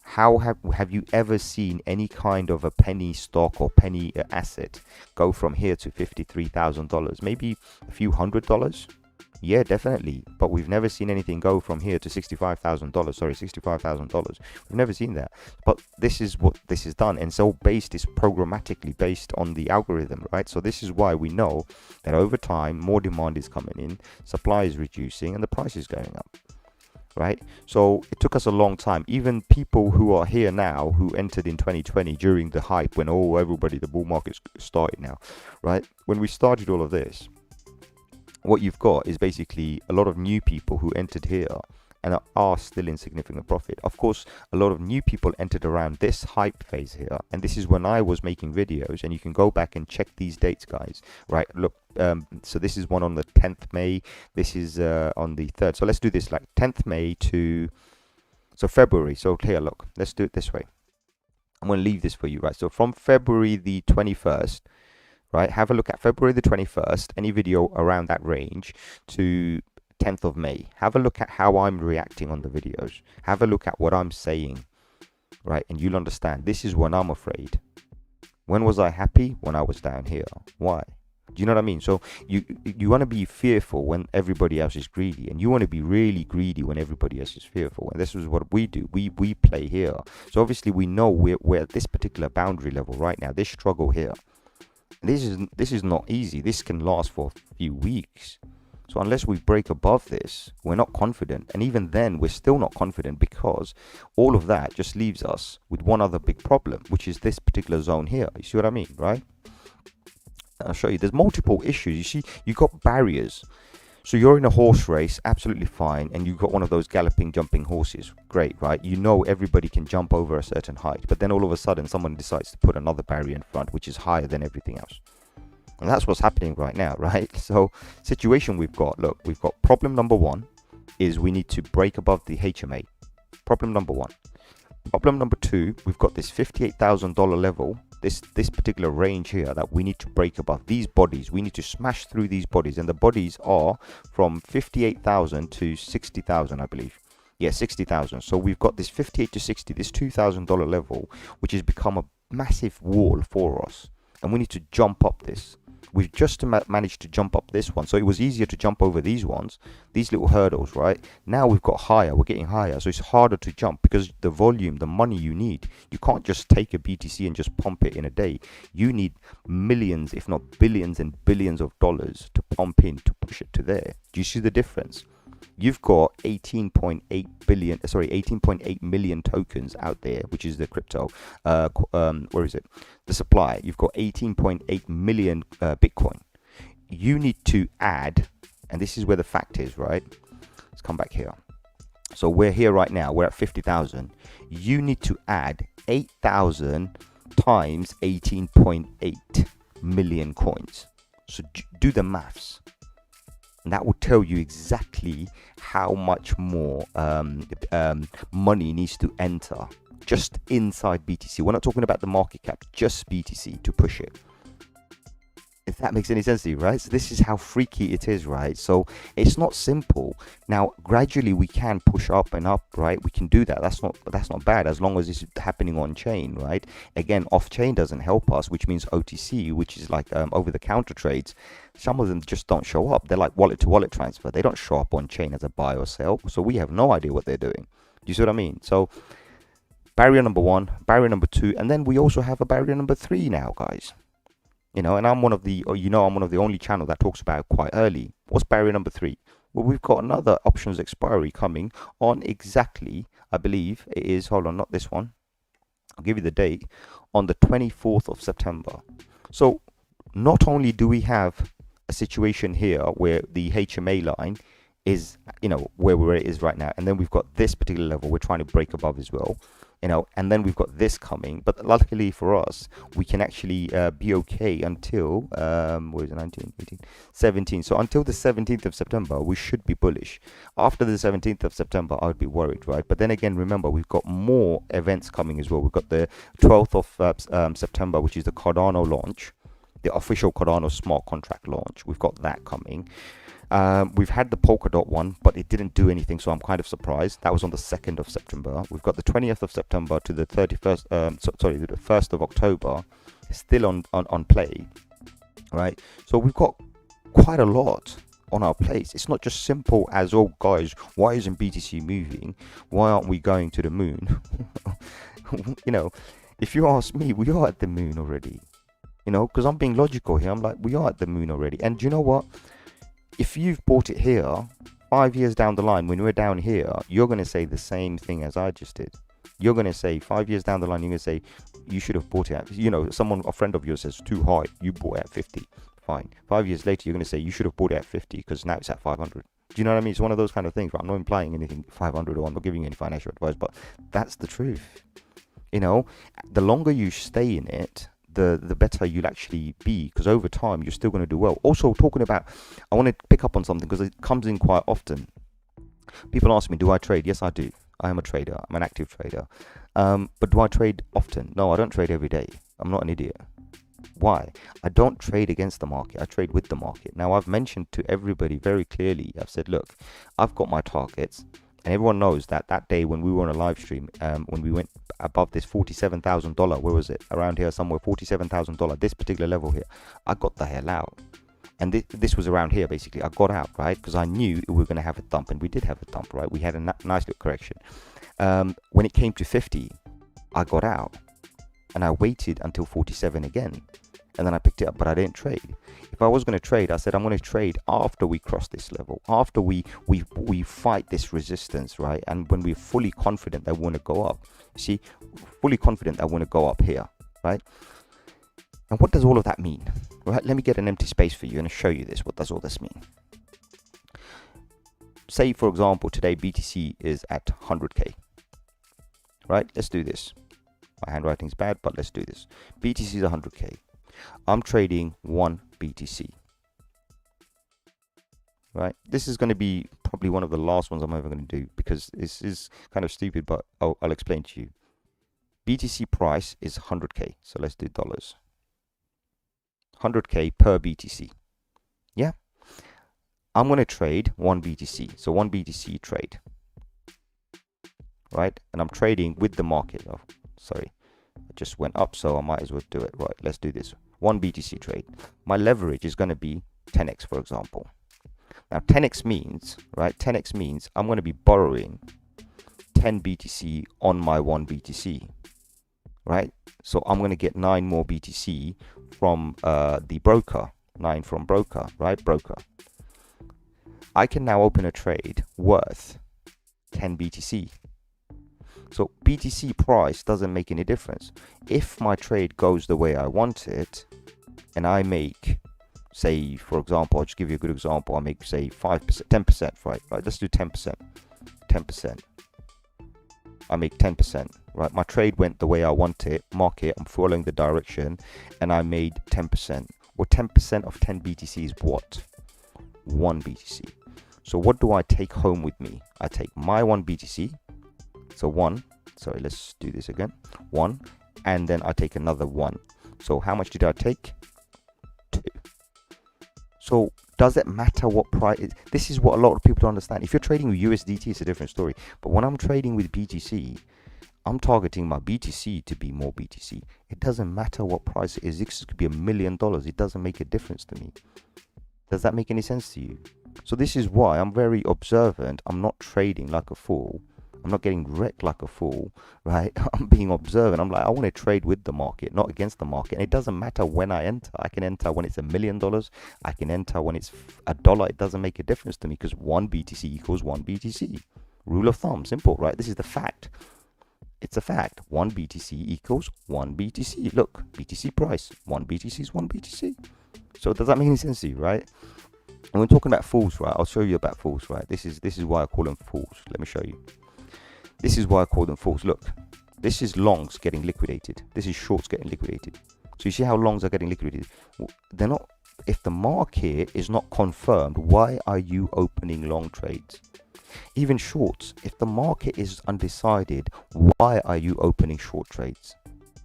How have you ever seen any kind of a penny stock or penny asset go from here to $53,000? Maybe a few $100? Yeah, definitely. But we've never seen anything go from here to $65,000. Sorry, $65,000. We've never seen that. But this is what this is done. And so is programmatically based on the algorithm, right? So this is why we know that over time, more demand is coming in, supply is reducing, and the price is going up. Right? So it took us a long time. Even people who are here now, who entered in 2020 during the hype when, oh, everybody, the bull market's started now, right? When we started all of this, what you've got is basically a lot of new people who entered here and are still in significant profit. Of course, a lot of new people entered around this hype phase here. And this is when I was making videos, and you can go back and check these dates, guys, right? Look, so this is one on the 10th May. This is on the 3rd. So let's do this like 10th May to, so February. So here, look, let's do it this way. I'm going to leave this for you, right? So from February the 21st, right? Have a look at February the 21st, any video around that range to 10th of May. Have a look at how I'm reacting on the videos. Have a look at what I'm saying, right? And you'll understand. This is when I'm afraid. When was I happy? When I was down here. Why? Do you know what I mean? So you want to be fearful when everybody else is greedy, and you want to be really greedy when everybody else is fearful. And this is what we do. We play here. So obviously we know we're at this particular boundary level right now. This struggle here. This is not easy. This can last for a few weeks. So unless we break above this, we're not confident. And even then, we're still not confident, because all of that just leaves us with one other big problem, which is this particular zone here. You see what I mean, right? I'll show you. There's multiple issues. You see, you've got barriers. So you're in a horse race, absolutely fine, and you've got one of those galloping, jumping horses. Great, right? You know everybody can jump over a certain height, but then all of a sudden, someone decides to put another barrier in front, which is higher than everything else. And that's what's happening right now, right? So situation we've got, look, we've got problem number one is we need to break above the HMA. Problem number one. Problem number two, we've got this $58,000 level, this particular range here that we need to break above. These bodies, we need to smash through these bodies. And the bodies are from 58,000 to 60,000, I believe. Yeah, 60,000. So we've got this 58 to 60, this $2,000 level, which has become a massive wall for us. And we need to jump up this. We've just managed to jump up this one. So it was easier to jump over these ones, these little hurdles, right? Now we've got higher, we're getting higher. So it's harder to jump because the volume, the money you need, you can't just take a BTC and just pump it in a day. You need millions, if not billions and billions of dollars to pump in to push it to there. Do you see the difference? You've got 18.8 million tokens out there, which is the crypto, where is it? The supply. You've got 18.8 million Bitcoin. You need to add, and this is where the fact is, right? Let's come back here. So we're here right now. We're at 50,000. You need to add 8,000 times 18.8 million coins. So do the maths. And that will tell you exactly how much more money needs to enter just inside BTC. We're not talking about the market cap, just BTC to push it. If that makes any sense to you, right? So this is how freaky it is, right? So it's not simple. Now, gradually we can push up and up, right? We can do that. That's not bad as long as it's happening on chain, right? Again, off chain doesn't help us, which means OTC, which is like over the counter trades. Some of them just don't show up. They're like wallet to wallet transfer. They don't show up on chain as a buy or sell. So we have no idea what they're doing. Do you see what I mean? So barrier number 1, barrier number 2, and then we also have a barrier number 3 now, guys. You know, and I'm one of the only channel that talks about it quite early. What's barrier number 3? Well, we've got another options expiry coming on exactly, I believe it is, hold on, not this one. I'll give you the date, on the 24th of September. So not only do we have a situation here where the HMA line is, you know, where it is right now, and then we've got this particular level we're trying to break above as well. You know, and then we've got this coming, but luckily for us, we can actually be okay until what is it, 19, 18, 17. So until the 17th of September, we should be bullish. After the 17th of September, I would be worried, right? But then again, remember, we've got more events coming as well. We've got the 12th of September, which is the Cardano launch, the official Cardano smart contract launch. We've got that coming. We've had the Polkadot one, but it didn't do anything, so I'm kind of surprised. That was on the 2nd of September. We've got the 20th of September to the 31st, the 1st of October, still on play, right? So we've got quite a lot on our plates. It's not just simple as, oh guys, why isn't BTC moving? Why aren't we going to the moon? You know, if you ask me, we are at the moon already. You know, because I'm being logical here. I'm like, we are at the moon already. And do you know what? If you've bought it here, 5 years down the line, when we're down here, you're going to say the same thing as I just did. You're going to say 5 years down the line, you're going to say, you should have bought it at, you know, a friend of yours says, too high, you bought it at 50. Fine. 5 years later, you're going to say, you should have bought it at 50 because now it's at 500. Do you know what I mean? It's one of those kind of things, right? I'm not implying anything 500 or I'm not giving you any financial advice, but that's the truth. You know, the longer you stay in it, the better you'll actually be, because over time you're still going to do well. Also, talking about, I want to pick up on something because it comes in quite often. People ask me, do I trade? Yes, I do. I am a trader. I'm an active trader. But do I trade often? No, I don't trade every day. I'm not an idiot. Why? I don't trade against the market. I trade with the market. Now, I've mentioned to everybody very clearly, I've said, look, I've got my targets. And everyone knows that that day when we were on a live stream, when we went above this $47,000, where was it? Around here somewhere, $47,000, this particular level here, I got the hell out. And this was around here, basically. I got out, right? Because I knew we were going to have a dump, and we did have a dump, right? We had a nice little correction. When it came to 50, I got out. And I waited until 47 again. And then I picked it up, but I didn't trade. If I was going to trade, I said I'm going to trade after we cross this level, after we fight this resistance, right? And when we're fully confident that we want to go up, see, fully confident that we want to go up here, right? And what does all of that mean, right? Let me get an empty space for you and show you this. What does all this mean? Say, for example, today BTC is at 100K, right? Let's do this. My handwriting's bad, but let's do this. BTC is 100K. I'm trading 1 BTC, right? This is going to be probably one of the last ones I'm ever going to do because this is kind of stupid, but I'll explain to you. BTC price is 100K, so let's do dollars. 100K per BTC. Yeah, I'm going to trade 1 BTC, so 1 BTC trade, right? And I'm trading with the market. Oh, sorry, it just went up, so I might as well do it. Right, let's do this. one BTC trade. My leverage is going to be 10x, for example. Now 10x means, right, 10x means I'm going to be borrowing 10 BTC on my 1 BTC, right? So I'm going to get 9 more BTC from the broker, 9 from broker, right? Broker. I can now open a trade worth 10 BTC. So BTC price doesn't make any difference. If my trade goes the way I want it, and I make, say, for example, I'll just give you a good example. I make, say, 5%, 10%, right? Let's do 10%. 10%. I make 10%, right? My trade went the way I want it. Market, I'm following the direction, and I made 10%. Well, 10% of 10 BTC is what? 1 BTC. So what do I take home with me? I take my 1 BTC. So 1. Sorry, let's do this again. 1. And then I take another 1. So how much did I take? 2. So does it matter what price? This is what a lot of people don't understand. If you're trading with USDT, it's a different story. But when I'm trading with BTC, I'm targeting my BTC to be more BTC. It doesn't matter what price it is. This could be $1 million. It doesn't make a difference to me. Does that make any sense to you? So this is why I'm very observant. I'm not trading like a fool. I'm not getting wrecked like a fool, right? I'm being observant. I'm like, I want to trade with the market, not against the market. And it doesn't matter when I enter. I can enter when it's $1 million. I can enter when it's $1. It doesn't make a difference to me because 1 BTC equals 1 BTC. Rule of thumb, simple, right? This is the fact. It's a fact. 1 BTC equals 1 BTC. Look, BTC price. 1 BTC is 1 BTC. So does that make any sense to you, right? And we're talking about fools, right? I'll show you about fools, right? This is why I call them fools. Let me show you. This is why I call them fools. Look, this is longs getting liquidated. This is shorts getting liquidated. So you see how longs are getting liquidated? They're not. If the market is not confirmed, why are you opening long trades? Even shorts, if the market is undecided, why are you opening short trades?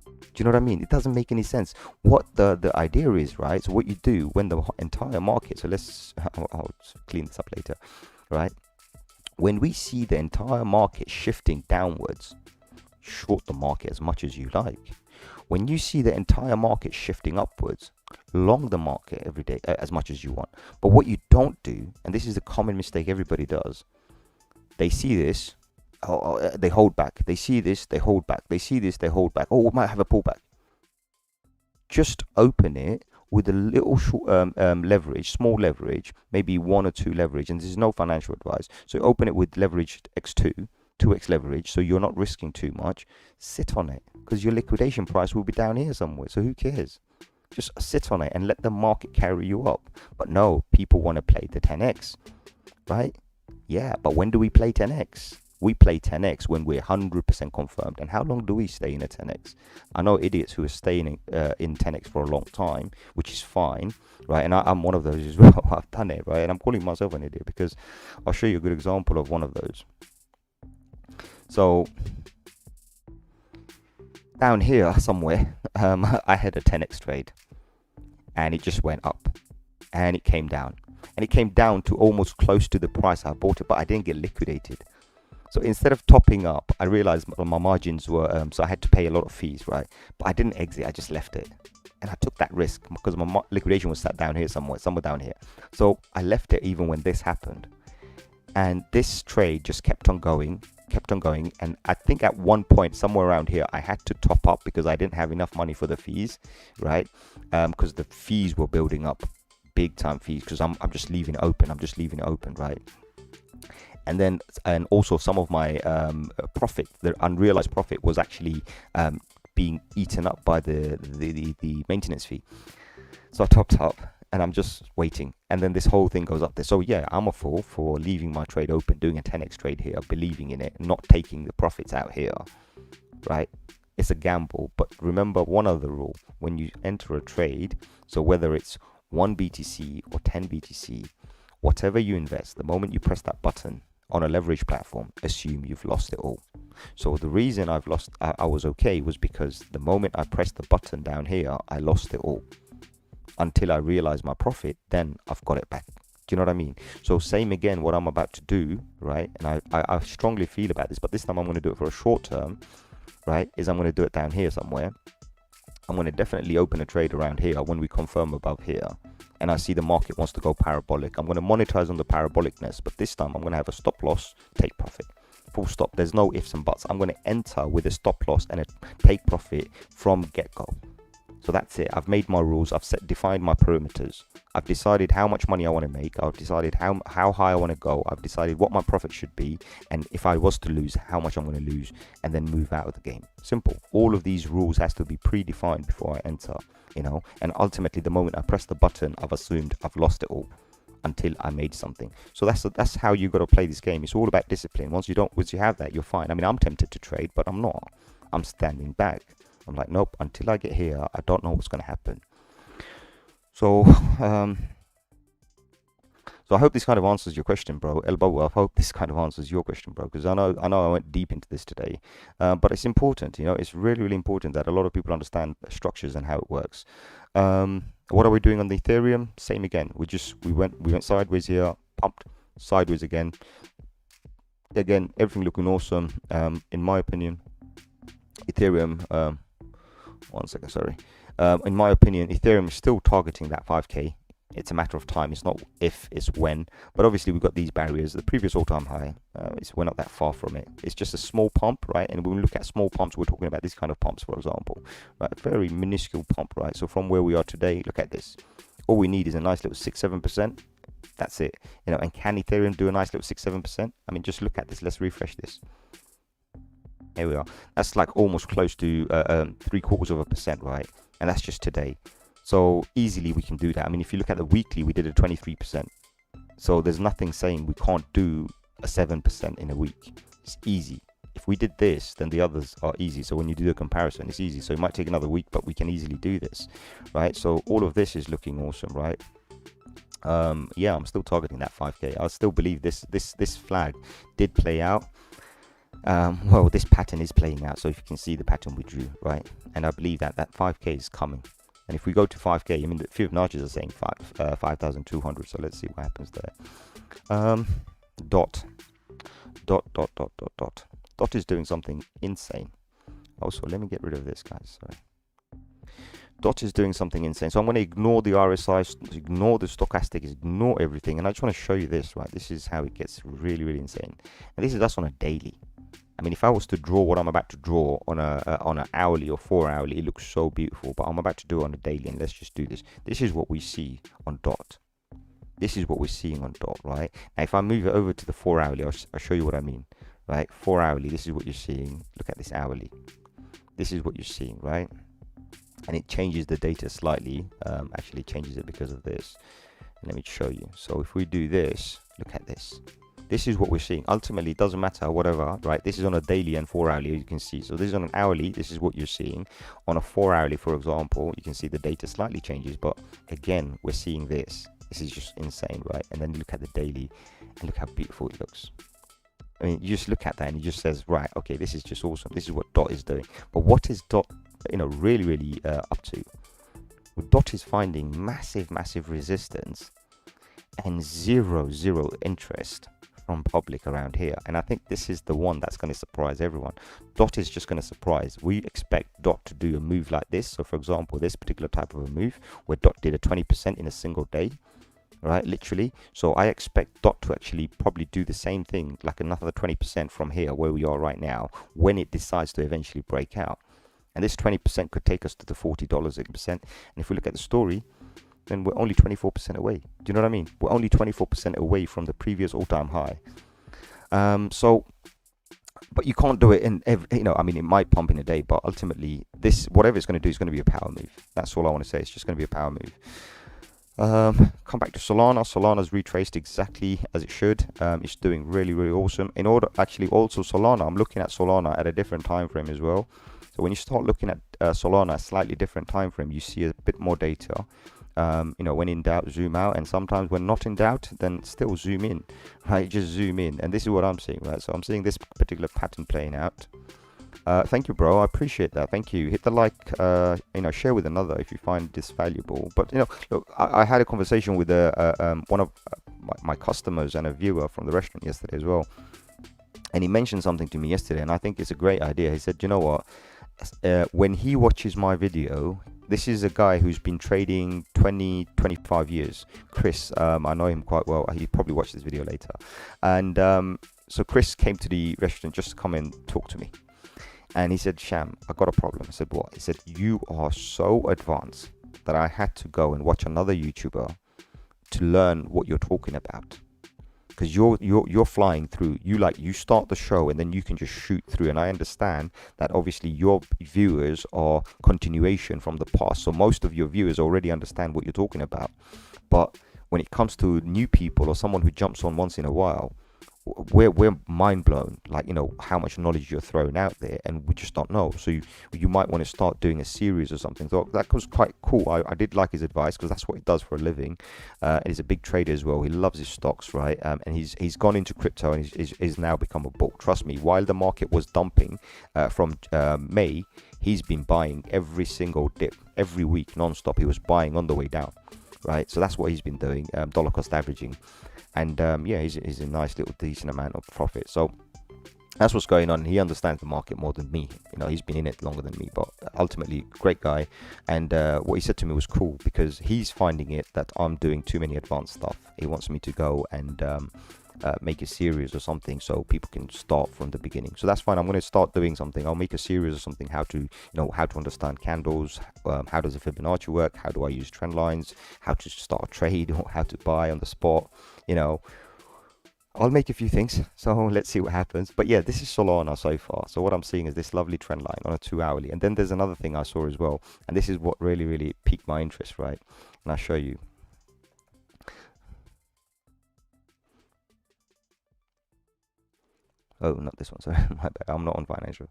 Do you know what I mean? It doesn't make any sense. What the idea is, right? So what you do when the entire market, so I'll clean this up later, right? When we see the entire market shifting downwards, short the market as much as you like. When you see the entire market shifting upwards, long the market every day as much as you want. But what you don't do, and this is a common mistake everybody does, they see this, they hold back. They see this, they hold back. They see this, they hold back. Oh, we might have a pullback. Just open it with a little short leverage, small leverage, maybe 1 or 2 leverage, and this is no financial advice. So open it with leverage x2, 2x leverage, so you're not risking too much. Sit on it, because your liquidation price will be down here somewhere, so who cares? Just sit on it and let the market carry you up. But no, people want to play the 10x, right? Yeah, but when do we play 10x? We play 10x when we're 100% confirmed. And how long do we stay in a 10x? I know idiots who are staying in 10x for a long time, which is fine, right? And I'm one of those as well. I've done it, right? And I'm calling myself an idiot because I'll show you a good example of one of those. So down here somewhere, I had a 10x trade and it just went up and it came down. And it came down to almost close to the price I bought it, but I didn't get liquidated. So instead of topping up, I realized my margins were, so I had to pay a lot of fees, right? But I didn't exit, I just left it. And I took that risk because my liquidation was sat down here somewhere down here. So I left it even when this happened. And this trade just kept on going. And I think at one point, somewhere around here, I had to top up because I didn't have enough money for the fees, right? Because the fees were building up, big time fees, because I'm just leaving it open, right? And also some of my profit, the unrealized profit, was actually being eaten up by the maintenance fee. So I topped up and I'm just waiting, and then this whole thing goes up there. So yeah, I'm a fool for leaving my trade open, doing a 10x trade here, believing in it, not taking the profits out here, right? It's a gamble. But remember one other rule: when you enter a trade, so whether it's 1 BTC or 10 BTC, whatever you invest, the moment you press that button on a leverage platform, assume you've lost it all. So the reason I was okay was because the moment I pressed the button down here, I lost it all. Until I realized my profit, then I've got it back. Do you know what I mean? So same again, what I'm about to do, right? And I strongly feel about this, but this time I'm going to do it for a short term, right? Is I'm going to do it down here somewhere. I'm going to definitely open a trade around here when we confirm above here, and I see the market wants to go parabolic. I'm going to monetize on the parabolicness, but this time I'm going to have a stop loss, take profit. Full stop. There's no ifs and buts. I'm going to enter with a stop loss and a take profit from get-go. So that's it. I've made my rules. I've defined my perimeters. I've decided how much money I want to make. I've decided how high I want to go. I've decided what my profit should be, and if I was to lose, how much I'm going to lose, and then move out of the game. Simple. All of these rules has to be predefined before I enter, you know. And ultimately, the moment I press the button, I've assumed I've lost it all until I made something. So that's how you got to play this game. It's all about discipline. Once you have that, you're fine. I mean, I'm tempted to trade, but I'm not. I'm standing back. I'm like, nope, until I get here, I don't know what's going to happen. So, so I hope this kind of answers your question, bro. Elbow, I hope this kind of answers your question, bro, because I know I went deep into this today, but it's important, you know, it's really, really important that a lot of people understand structures and how it works. What are we doing on the Ethereum? Same again. We went sideways here, pumped sideways again. Again, everything looking awesome. In my opinion, Ethereum. One second, sorry. In my opinion, Ethereum is still targeting that 5k. It's a matter of time. It's not if, it's when. But obviously, we've got these barriers. The previous all-time high, we're not that far from it. It's just a small pump, right? And when we look at small pumps, we're talking about this kind of pumps, for example, right? A very minuscule pump, right? So from where we are today, look at this. All we need is a nice little 6-7%. That's it. You know, and can Ethereum do a nice little 6-7%? I mean, just look at this. Let's refresh this. Here we are. That's like almost close to 0.75%, right? And that's just today. So easily we can do that. I mean, if you look at the weekly, we did a 23%. So there's nothing saying we can't do a 7% in a week. It's easy. If we did this, then the others are easy. So when you do a comparison, it's easy. So it might take another week, but we can easily do this, right? So all of this is looking awesome, right? Yeah, I'm still targeting that 5k. I still believe this flag did play out. Well, this pattern is playing out, so if you can see the pattern we drew, right? And I believe that 5k is coming. And if we go to 5k, I mean, the Fibonacci are saying 5,200. So let's see what happens there. Dot is doing something insane. Also, let me get rid of this, guys. Sorry. Dot is doing something insane. So I'm going to ignore the RSI, ignore the stochastic, ignore everything. And I just want to show you this, right? This is how it gets really, really insane. And this is us on a daily. I mean, if I was to draw what I'm about to draw on an hourly or 4 hourly, it looks so beautiful. But I'm about to do it on a daily, and let's just do this. This is what we see on Dot. This is what we're seeing on Dot, right? Now, if I move it over to the 4 hourly, I'll show you what I mean, right? 4 hourly, this is what you're seeing. Look at this hourly. This is what you're seeing, right? And it changes the data slightly. Actually changes it because of this. Let me show you. So if we do this, look at this. This is what we're seeing. Ultimately, it doesn't matter, whatever, right? This is on a daily and 4 hourly, you can see. So this is on an hourly, this is what you're seeing. On a 4 hourly, for example, you can see the data slightly changes. But again, we're seeing this. This is just insane, right? And then you look at the daily and look how beautiful it looks. I mean, you just look at that and it just says, right, okay, this is just awesome. This is what Dot is doing. But what is Dot, you know, really up to? Well, Dot is finding massive resistance and zero interest from public around here. And I think this is the one that's going to surprise everyone. Dot is just going to surprise. We expect Dot to do a move like this. So for example, this particular type of a move where Dot did a 20% in a single day, right? Literally. So I expect Dot to actually probably do the same thing, like another 20% from here where we are right now, when it decides to eventually break out. And this 20% could take us to the $40%. And if we look at the story, then we're only 24% away. Do you know what I mean? We're only 24% away from the previous all-time high. So, but you can't do it in every, you know, I mean, it might pump in a day, but ultimately, this, whatever it's going to do is going to be a power move. That's all I want to say. It's just going to be a power move. Come back to Solana. Solana's retraced exactly as it should. It's doing really awesome. In order, actually, also Solana, I'm looking at Solana at a different time frame as well. So when you start looking at Solana, a slightly different time frame, you see a bit more data. You know, when in doubt, zoom out, and sometimes when not in doubt, then still zoom in, right? Just zoom in, and this is what I'm seeing, right? So I'm seeing this particular pattern playing out. Thank you, bro. I appreciate that. Thank you. Hit the like, you know, share with another if you find this valuable. But, you know, look, I had a conversation with one of my customers and a viewer from the restaurant yesterday as well. And he mentioned something to me yesterday, and I think it's a great idea. He said, you know what? when he watches my video, this is a guy who's been trading 25 years. Chris, I know him quite well. He probably watched this video later. And so Chris came to the restaurant just to come and talk to me. And he said, Sham, I got a problem. I said, what? He said, you are so advanced that I had to go and watch another YouTuber to learn what you're talking about. Because you're flying through. You start the show and then you can just shoot through. And I understand that obviously your viewers are continuation from the past. So most of your viewers already understand what you're talking about. But when it comes to new people or someone who jumps on once in a while, we're mind blown, like, you know, how much knowledge you're throwing out there, and we just don't know. So you might want to start doing a series or something. So that was quite cool. I did like his advice, because that's what he does for a living. And he's a big trader as well. He loves his stocks, right? And he's gone into crypto, and he's now become a bull. Trust me, while the market was dumping from May, he's been buying every single dip, every week, non-stop. He was buying on the way down, right? So that's what he's been doing, dollar cost averaging. And yeah, he's a nice little decent amount of profit. So that's what's going on. He understands the market more than me. You know, he's been in it longer than me, but ultimately, great guy. And what he said to me was cool, because he's finding it that I'm doing too many advanced stuff. He wants me to go and make a series or something, so people can start from the beginning. So that's fine. I'm going to start doing something. I'll make a series or something, how to understand candles, how does a Fibonacci work, how do I use trend lines, how to start a trade, or how to buy on the spot. You know, I'll make a few things, so let's see what happens. But yeah, this is Solana so far. So what I'm seeing is this lovely trend line on a 2-hourly. And then there's another thing I saw as well, and this is what really piqued my interest, right? And I'll show you. Oh, not this one, sorry. My bad. I'm not on financial.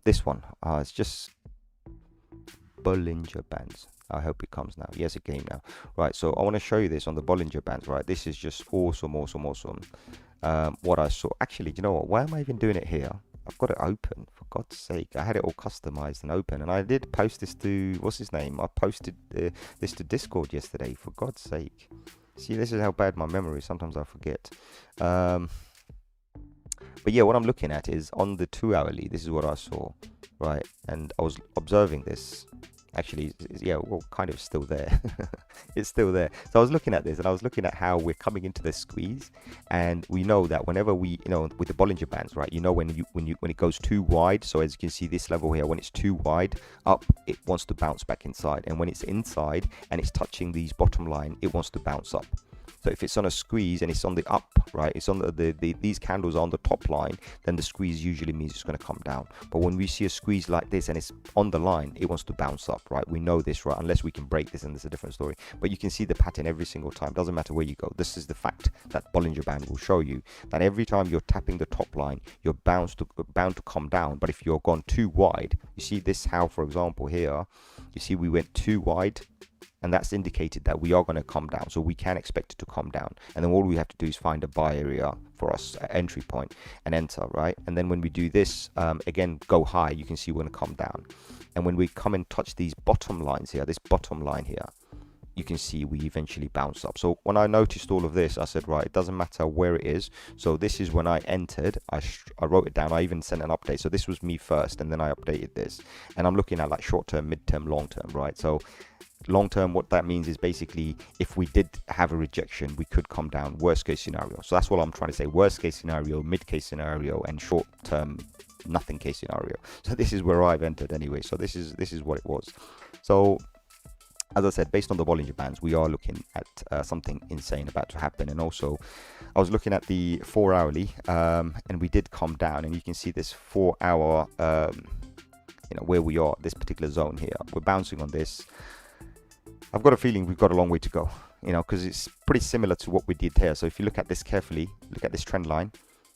This one. It's just Bollinger Bands. I hope it comes now. Yes, it came now. Right, so I want to show you this on the Bollinger Bands, right? This is just awesome. What I saw. Actually, do you know what? Why am I even doing it here? I've got it open, for God's sake. I had it all customized and open, and I did post this to, what's his name? I posted this to Discord yesterday, for God's sake. See, this is how bad my memory is. Sometimes I forget. But yeah, what I'm looking at is on the 2-hourly, this is what I saw, right? And I was observing this. Actually, yeah, well, kind of still there. It's still there. So I was looking at this, and I was looking at how we're coming into this squeeze, and we know that whenever we, you know, with the Bollinger Bands, right? You know, when it goes too wide. So as you can see, this level here, when it's too wide up, it wants to bounce back inside, and when it's inside and it's touching these bottom line, it wants to bounce up. So if it's on a squeeze and it's on the up, right, it's on these candles are on the top line, then the squeeze usually means it's going to come down. But when we see a squeeze like this and it's on the line, it wants to bounce up, right? We know this, right? Unless we can break this, and it's a different story. But you can see the pattern every single time. Doesn't matter where you go. This is the fact that Bollinger Band will show you, that every time you're tapping the top line, you're bound to come down. But if you're gone too wide, you see this, how, for example, here, you see we went too wide, and that's indicated that we are going to come down. So we can expect it to come down. And then all we have to do is find a buy area for us, entry point, and enter, right? And then when we do this, again, go high, you can see we're going to come down. And when we come and touch these bottom lines here, this bottom line here, you can see we eventually bounce up. So when I noticed all of this, I said, right, it doesn't matter where it is. So this is when I entered. I wrote it down. I even sent an update. So this was me first, and then I updated this. And I'm looking at like short term, mid term, long term, right? So long term, what that means is basically if we did have a rejection, we could come down, worst case scenario. So that's what I'm trying to say, worst case scenario, mid case scenario, and short term nothing case scenario. So this is where I've entered anyway. So this is what it was. So as I said, based on the Bollinger Bands, we are looking at something insane about to happen. And also I was looking at the 4-hourly, and we did come down, and you can see this 4-hour, you know, where we are, this particular zone here. We're bouncing on this. I've got a feeling we've got a long way to go, you know, because it's pretty similar to what we did here. So if you look at this carefully, look at this trend line.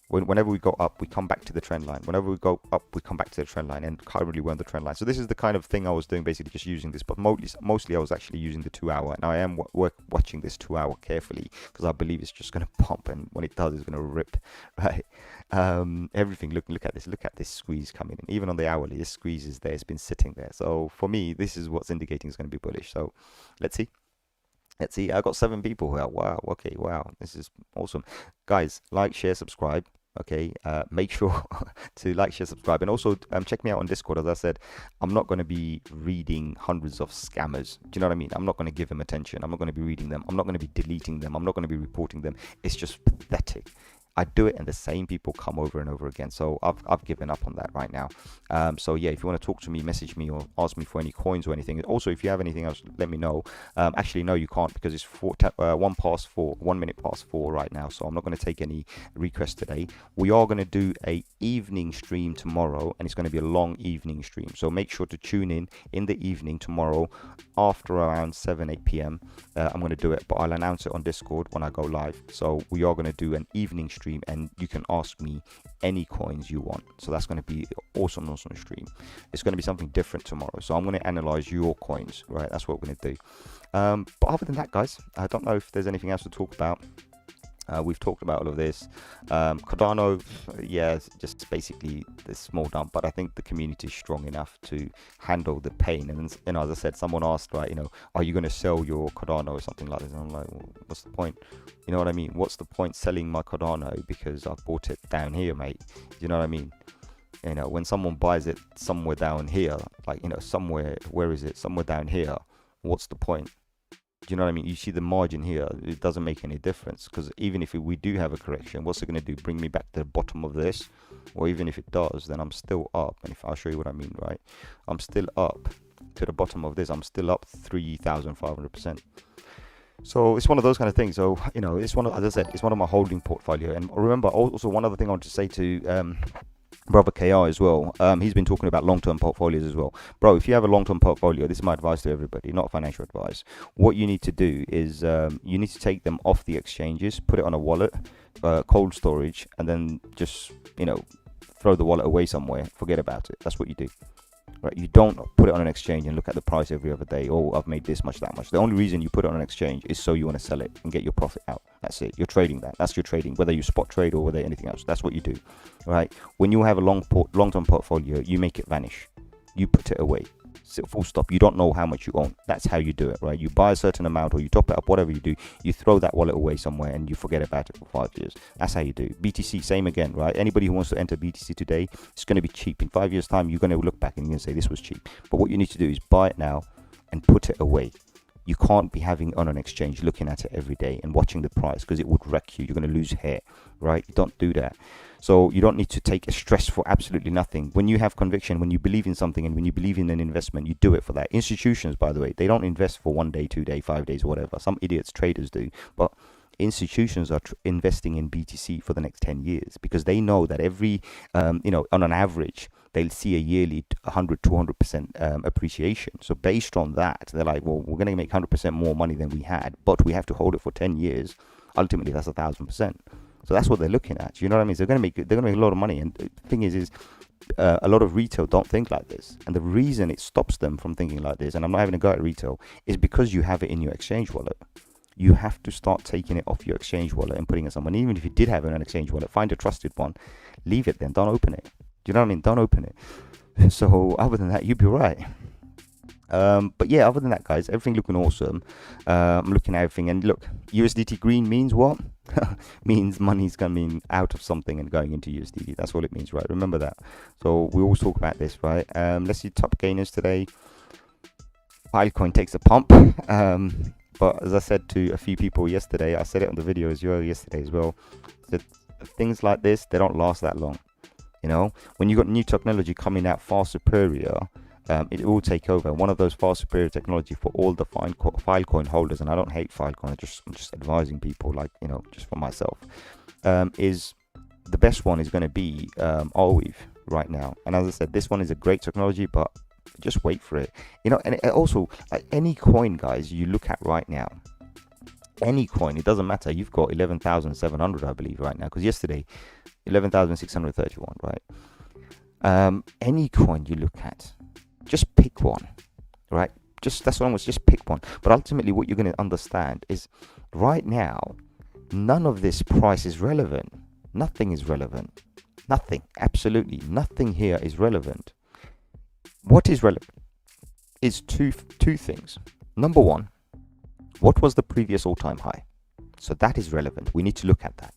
Whenever we go up, we come back to the trend line. Whenever we go up, we come back to the trend line, and currently we're on the trend line. So this is the kind of thing I was doing, basically just using this, but mostly I was actually using the 2-hour, and I am watching this 2-hour carefully, because I believe it's just going to pump, and when it does, it's going to rip, right? Everything, look at this squeeze coming in. Even on the hourly, this squeeze is there, it's been sitting there. So for me, this is what's indicating it's going to be bullish. So let's see. I got 7 people here. Wow. Okay. Wow. This is awesome. Guys, like, share, subscribe. Okay, make sure to like, share, subscribe, and also check me out on Discord. As I said, I'm not going to be reading hundreds of scammers. Do you know what I mean? I'm not going to give them attention. I'm not going to be reading them. I'm not going to be deleting them. I'm not going to be reporting them. It's just pathetic. I do it and the same people come over and over again. So I've given up on that right now. So yeah, if you want to talk to me, message me or ask me for any coins or anything. Also, if you have anything else, let me know. Actually, no, you can't, because it's 1 minute past 4 right now. So I'm not going to take any requests today. We are going to do a evening stream tomorrow, and it's going to be a long evening stream. So make sure to tune in the evening tomorrow after around 7-8 p.m. I'm going to do it, but I'll announce it on Discord when I go live. So we are going to do an evening stream, and you can ask me any coins you want. So that's going to be awesome stream. It's going to be something different tomorrow. So I'm going to analyze your coins, right? That's what we're going to do. But other than that, guys, I don't know if there's anything else to talk about. We've talked about all of this. Cardano, yeah, it's just basically this small dump, but I think the community is strong enough to handle the pain. And as I said, someone asked, right, are you going to sell your Cardano or something like this? And I'm like, well, what's the point? You know what I mean? What's the point selling my Cardano because I bought it down here, mate? You know what I mean? When someone buys it somewhere down here, like, somewhere, where is it? Somewhere down here. What's the point? Do you know what I mean? You see the margin here, it doesn't make any difference, because even if we do have a correction, what's it going to do? Bring me back to the bottom of this? Or even if it does, then I'm still up. And if I'll show you what I mean, right? I'm still up to the bottom of this. I'm still up 3,500%. So it's one of those kind of things. So, it's one of, as I said, it's one of my holding portfolio. And remember, also one other thing I want to say to brother KR as well, he's been talking about long-term portfolios as well. Bro, if you have a long-term portfolio, this is my advice to everybody, not financial advice. What you need to do is you need to take them off the exchanges, put it on a wallet, cold storage, and then just throw the wallet away somewhere. Forget about it. That's what you do. Right, you don't put it on an exchange and look at the price every other day. Oh, I've made this much, that much. The only reason you put it on an exchange is so you want to sell it and get your profit out. That's it. You're trading that. That's your trading, whether you spot trade or whether anything else. That's what you do. Right? When you have a long-term portfolio, you make it vanish. You put it away. Full stop. You don't know how much you own. That's how you do it, right? You buy a certain amount or you top it up, whatever you do, you throw that wallet away somewhere and you forget about it for 5 years. That's how you do. BTC, same again, right? Anybody who wants to enter BTC today, it's going to be cheap. In 5 years' time, you're going to look back and you're going to say this was cheap. But what you need to do is buy it now and put it away. You can't be having on an exchange looking at it every day and watching the price, because it would wreck you. You're going to lose hair, right? You don't do that. So you don't need to take a stress for absolutely nothing. When you have conviction, when you believe in something, and when you believe in an investment, you do it for that. Institutions, by the way, they don't invest for 1 day, 2 day, 5 days, or whatever. Some idiots, traders do. But institutions are investing in BTC for the next 10 years, because they know that every, on an average, they'll see a yearly 100, 200% appreciation. So based on that, they're like, well, we're going to make 100% more money than we had, but we have to hold it for 10 years. Ultimately, that's 1,000%. So that's what they're looking at. You know what I mean? So they're going to make a lot of money. And the thing is a lot of retail don't think like this. And the reason it stops them from thinking like this, and I'm not having a go at retail, is because you have it in your exchange wallet. You have to start taking it off your exchange wallet and putting it somewhere. And even if you did have it in an exchange wallet, find a trusted one, leave it then. Don't open it. Do you know what I mean? Don't open it. So other than that, you'd be right. But yeah, other than that, guys, everything looking awesome. I'm looking at everything, and look, USDT green means what? Means money's coming out of something and going into USDT. That's what it means, right? Remember that. So we always talk about this, right? Let's see top gainers today. Filecoin takes a pump. But as I said to a few people yesterday, I said it on the video yesterday as well, that things like this, they don't last that long. When you got new technology coming out far superior, it will take over. One of those far superior technology for all the Filecoin holders, and I don't hate Filecoin, I'm just advising people, like, just for myself, is the best one is going to be Arweave right now. And as I said, this one is a great technology, but just wait for it. And it also, like any coin, guys, you look at right now, any coin, it doesn't matter. You've got 11,700, I believe, right now, because yesterday 11,631, right? Any coin you look at, just pick one, right? That's what I was, just pick one. But ultimately, what you're going to understand is right now, none of this price is relevant. Nothing is relevant. Nothing, absolutely nothing here is relevant. What is relevant is two things. Number one, what was the previous all-time high? So that is relevant. We need to look at that.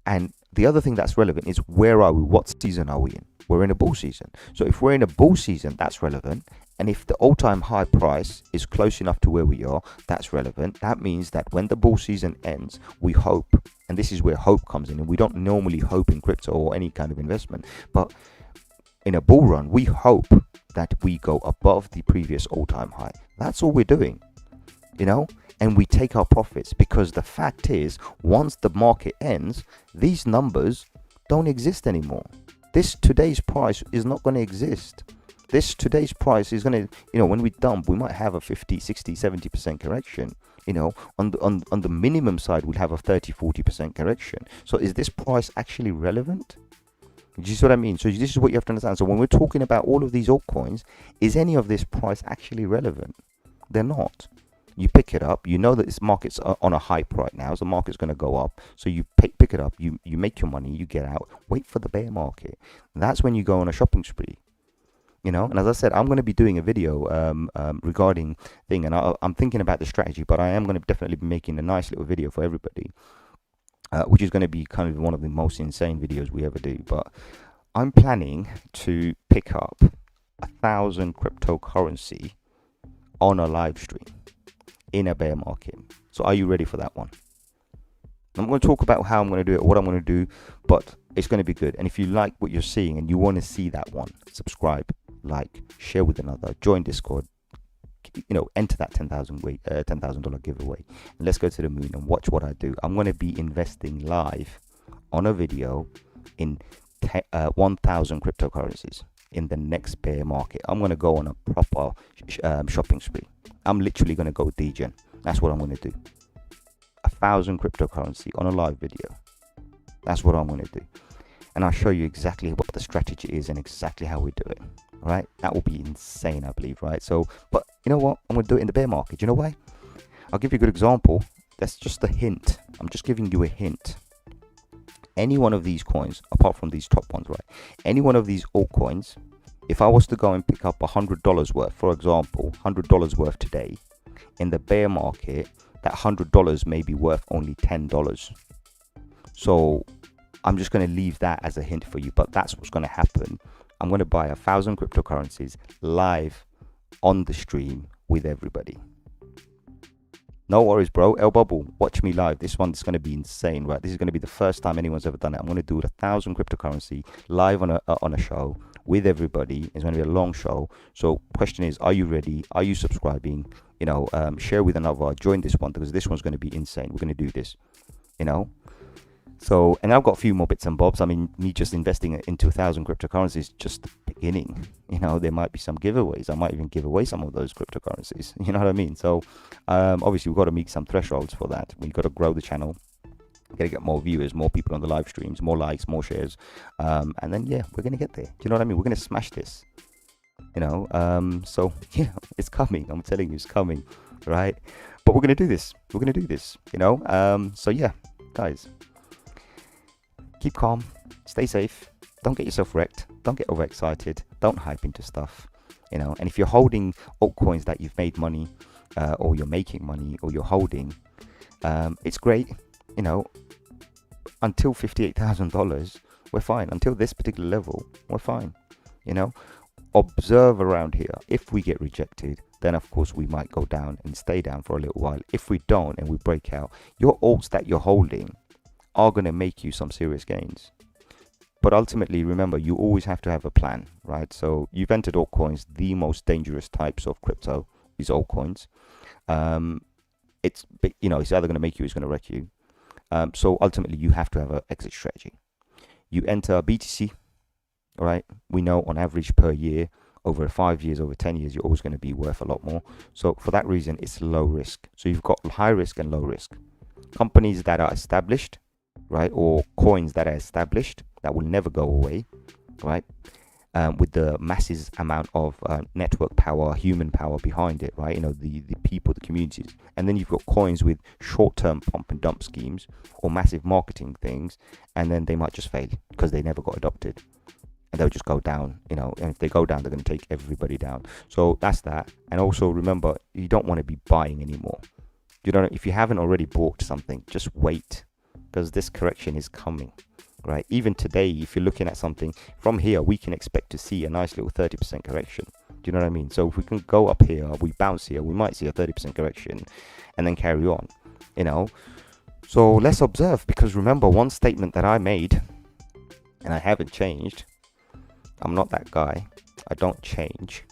And the other thing that's relevant is where are we? What season are we in? We're in a bull season. So if we're in a bull season, that's relevant. And if the all-time high price is close enough to where we are, that's relevant. That means that when the bull season ends, we hope, and this is where hope comes in. And we don't normally hope in crypto or any kind of investment, but in a bull run, we hope that we go above the previous all-time high. That's all we're doing, you know, and we take our profits, because the fact is, once the market ends, these numbers don't exist anymore. This today's price is not going to exist. This today's price is going to, you know, when we dump, we might have a 50, 60, 70% correction. You know, on the minimum side, we'll have a 30, 40% correction. So is this price actually relevant? Do you see what I mean? So this is what you have to understand. So when we're talking about all of these altcoins, is any of this price actually relevant? They're not. You pick it up, you know that this market's on a hype right now, so the market's going to go up. So you pick it up, you make your money, you get out, wait for the bear market. That's when you go on a shopping spree. You know, and as I said, I'm going to be doing a video regarding thing, and I'm thinking about the strategy, but I am going to definitely be making a nice little video for everybody, which is going to be kind of one of the most insane videos we ever do. But I'm planning to pick up 1,000 cryptocurrency on a live stream in a bear market. So are you ready for that one? I'm going to talk about how I'm going to do it, what I'm going to do, but it's going to be good. And if you like what you're seeing and you want to see that one, subscribe, like, share with another, join Discord, you know, enter that $10,000 giveaway. And let's go to the moon and watch what I do. I'm going to be investing live on a video in 1,000 cryptocurrencies in the next bear market. I'm going to go on a proper shopping spree. I'm literally going to go degen. That's what I'm going to do. 1,000 cryptocurrency on a live video. That's what I'm going to do. And I'll show you exactly what the strategy is and exactly how we do it. Right? That will be insane, I believe, right? So, but you know what? I'm going to do it in the bear market. You know why? I'll give you a good example. That's just a hint. I'm just giving you a hint. Any one of these coins, apart from these top ones, right? Any one of these altcoins, if I was to go and pick up $100 worth, for example, $100 worth today, in the bear market, that $100 may be worth only $10. So I'm just going to leave that as a hint for you, but that's what's going to happen. I'm going to buy 1,000 cryptocurrencies live on the stream with everybody. No worries, bro. El Bubble, watch me live. This one's going to be insane, right? This is going to be the first time anyone's ever done it. I'm going to do 1,000 cryptocurrency live on a show with everybody. It's going to be a long show. So question is, are you ready? Are you subscribing? You know, share with another. Join this one, because this one's going to be insane. We're going to do this, you know. So, and I've got a few more bits and bobs. I mean, me just investing into 1,000 cryptocurrencies is just the beginning. You know, there might be some giveaways. I might even give away some of those cryptocurrencies. You know what I mean? So, obviously, we've got to meet some thresholds for that. We've got to grow the channel. We've got to get more viewers, more people on the live streams, more likes, more shares. And then, yeah, we're going to get there. Do you know what I mean? We're going to smash this. You know, so, yeah, it's coming. I'm telling you, it's coming, right? But we're going to do this. We're going to do this, you know? So, yeah, guys. Keep calm, stay safe, don't get yourself wrecked, don't get overexcited, don't hype into stuff, you know. And if you're holding altcoins that you've made money, or you're making money, or you're holding, it's great, you know. Until $58,000, we're fine. Until this particular level, we're fine, you know. Observe around here. If we get rejected, then of course we might go down and stay down for a little while. If we don't and we break out, your alts that you're holding are going to make you some serious gains. But ultimately, remember, you always have to have a plan, right? So you've entered altcoins, the most dangerous types of crypto is altcoins. It's, you know, it's either going to make you, it's going to wreck you. So ultimately, you have to have an exit strategy. You enter BTC, all right? We know on average per year, over 5 years, over 10 years, you're always going to be worth a lot more. So for that reason, it's low risk. So you've got high risk and low risk. Companies that are established, right, or coins that are established that will never go away, right, with the massive amount of network power, human power behind it, right, you know, the people, the communities. And then you've got coins with short-term pump and dump schemes or massive marketing things, and then they might just fail because they never got adopted, and they'll just go down, you know. And if they go down, they're going to take everybody down. So that's that. And also remember, you don't want to be buying anymore. You don't. If you haven't already bought something, just wait, because this correction is coming. right? Even today, if you're looking at something from here, we can expect to see a nice little 30% correction. Do you know what I mean? So if we can go up here, we bounce here, we might see a 30% correction and then carry on, you know. So let's observe, because remember, one statement that I made, and I haven't changed. I'm not that guy. I don't change,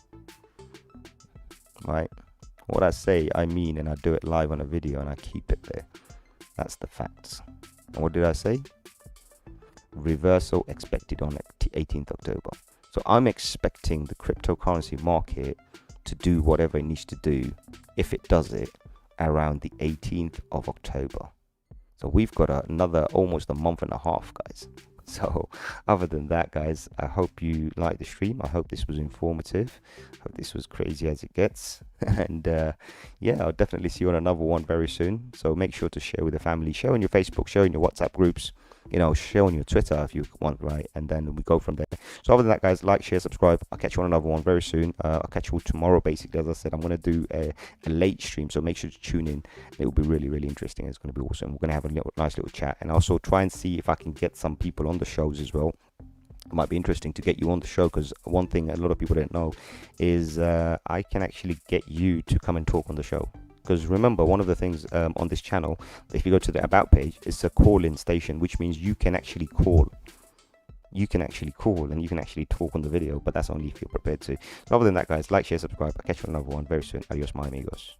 right? What I say, I mean, and I do it live on a video and I keep it there. That's the facts. And what did I say? Reversal expected on 18th October. So I'm expecting the cryptocurrency market to do whatever it needs to do, if it does it, around the 18th of October. So we've got another almost a month and a half, guys. So other than that, guys, I hope you liked the stream. I hope this was informative. I hope this was crazy as it gets. And yeah, I'll definitely see you on another one very soon. So make sure to share with the family, share on your Facebook, share in your WhatsApp groups, you know, share on your Twitter if you want, right? And then we go from there. So other than that, guys, like, share, subscribe. I'll catch you on another one very soon. I'll catch you all tomorrow, basically. As I said, I'm going to do a late stream, so make sure to tune in. It will be really, really interesting. It's going to be awesome. We're going to have a nice little chat, and also try and see if I can get some people on the shows as well. It might be interesting to get you on the show, because one thing a lot of people don't know is I can actually get you to come and talk on the show. Because remember, one of the things on this channel, if you go to the about page, it's a call-in station, which means you can actually call. You can actually call and you can actually talk on the video, but that's only if you're prepared to. So other than that, guys, like, share, subscribe. I'll catch you on another one very soon. Adios, my amigos.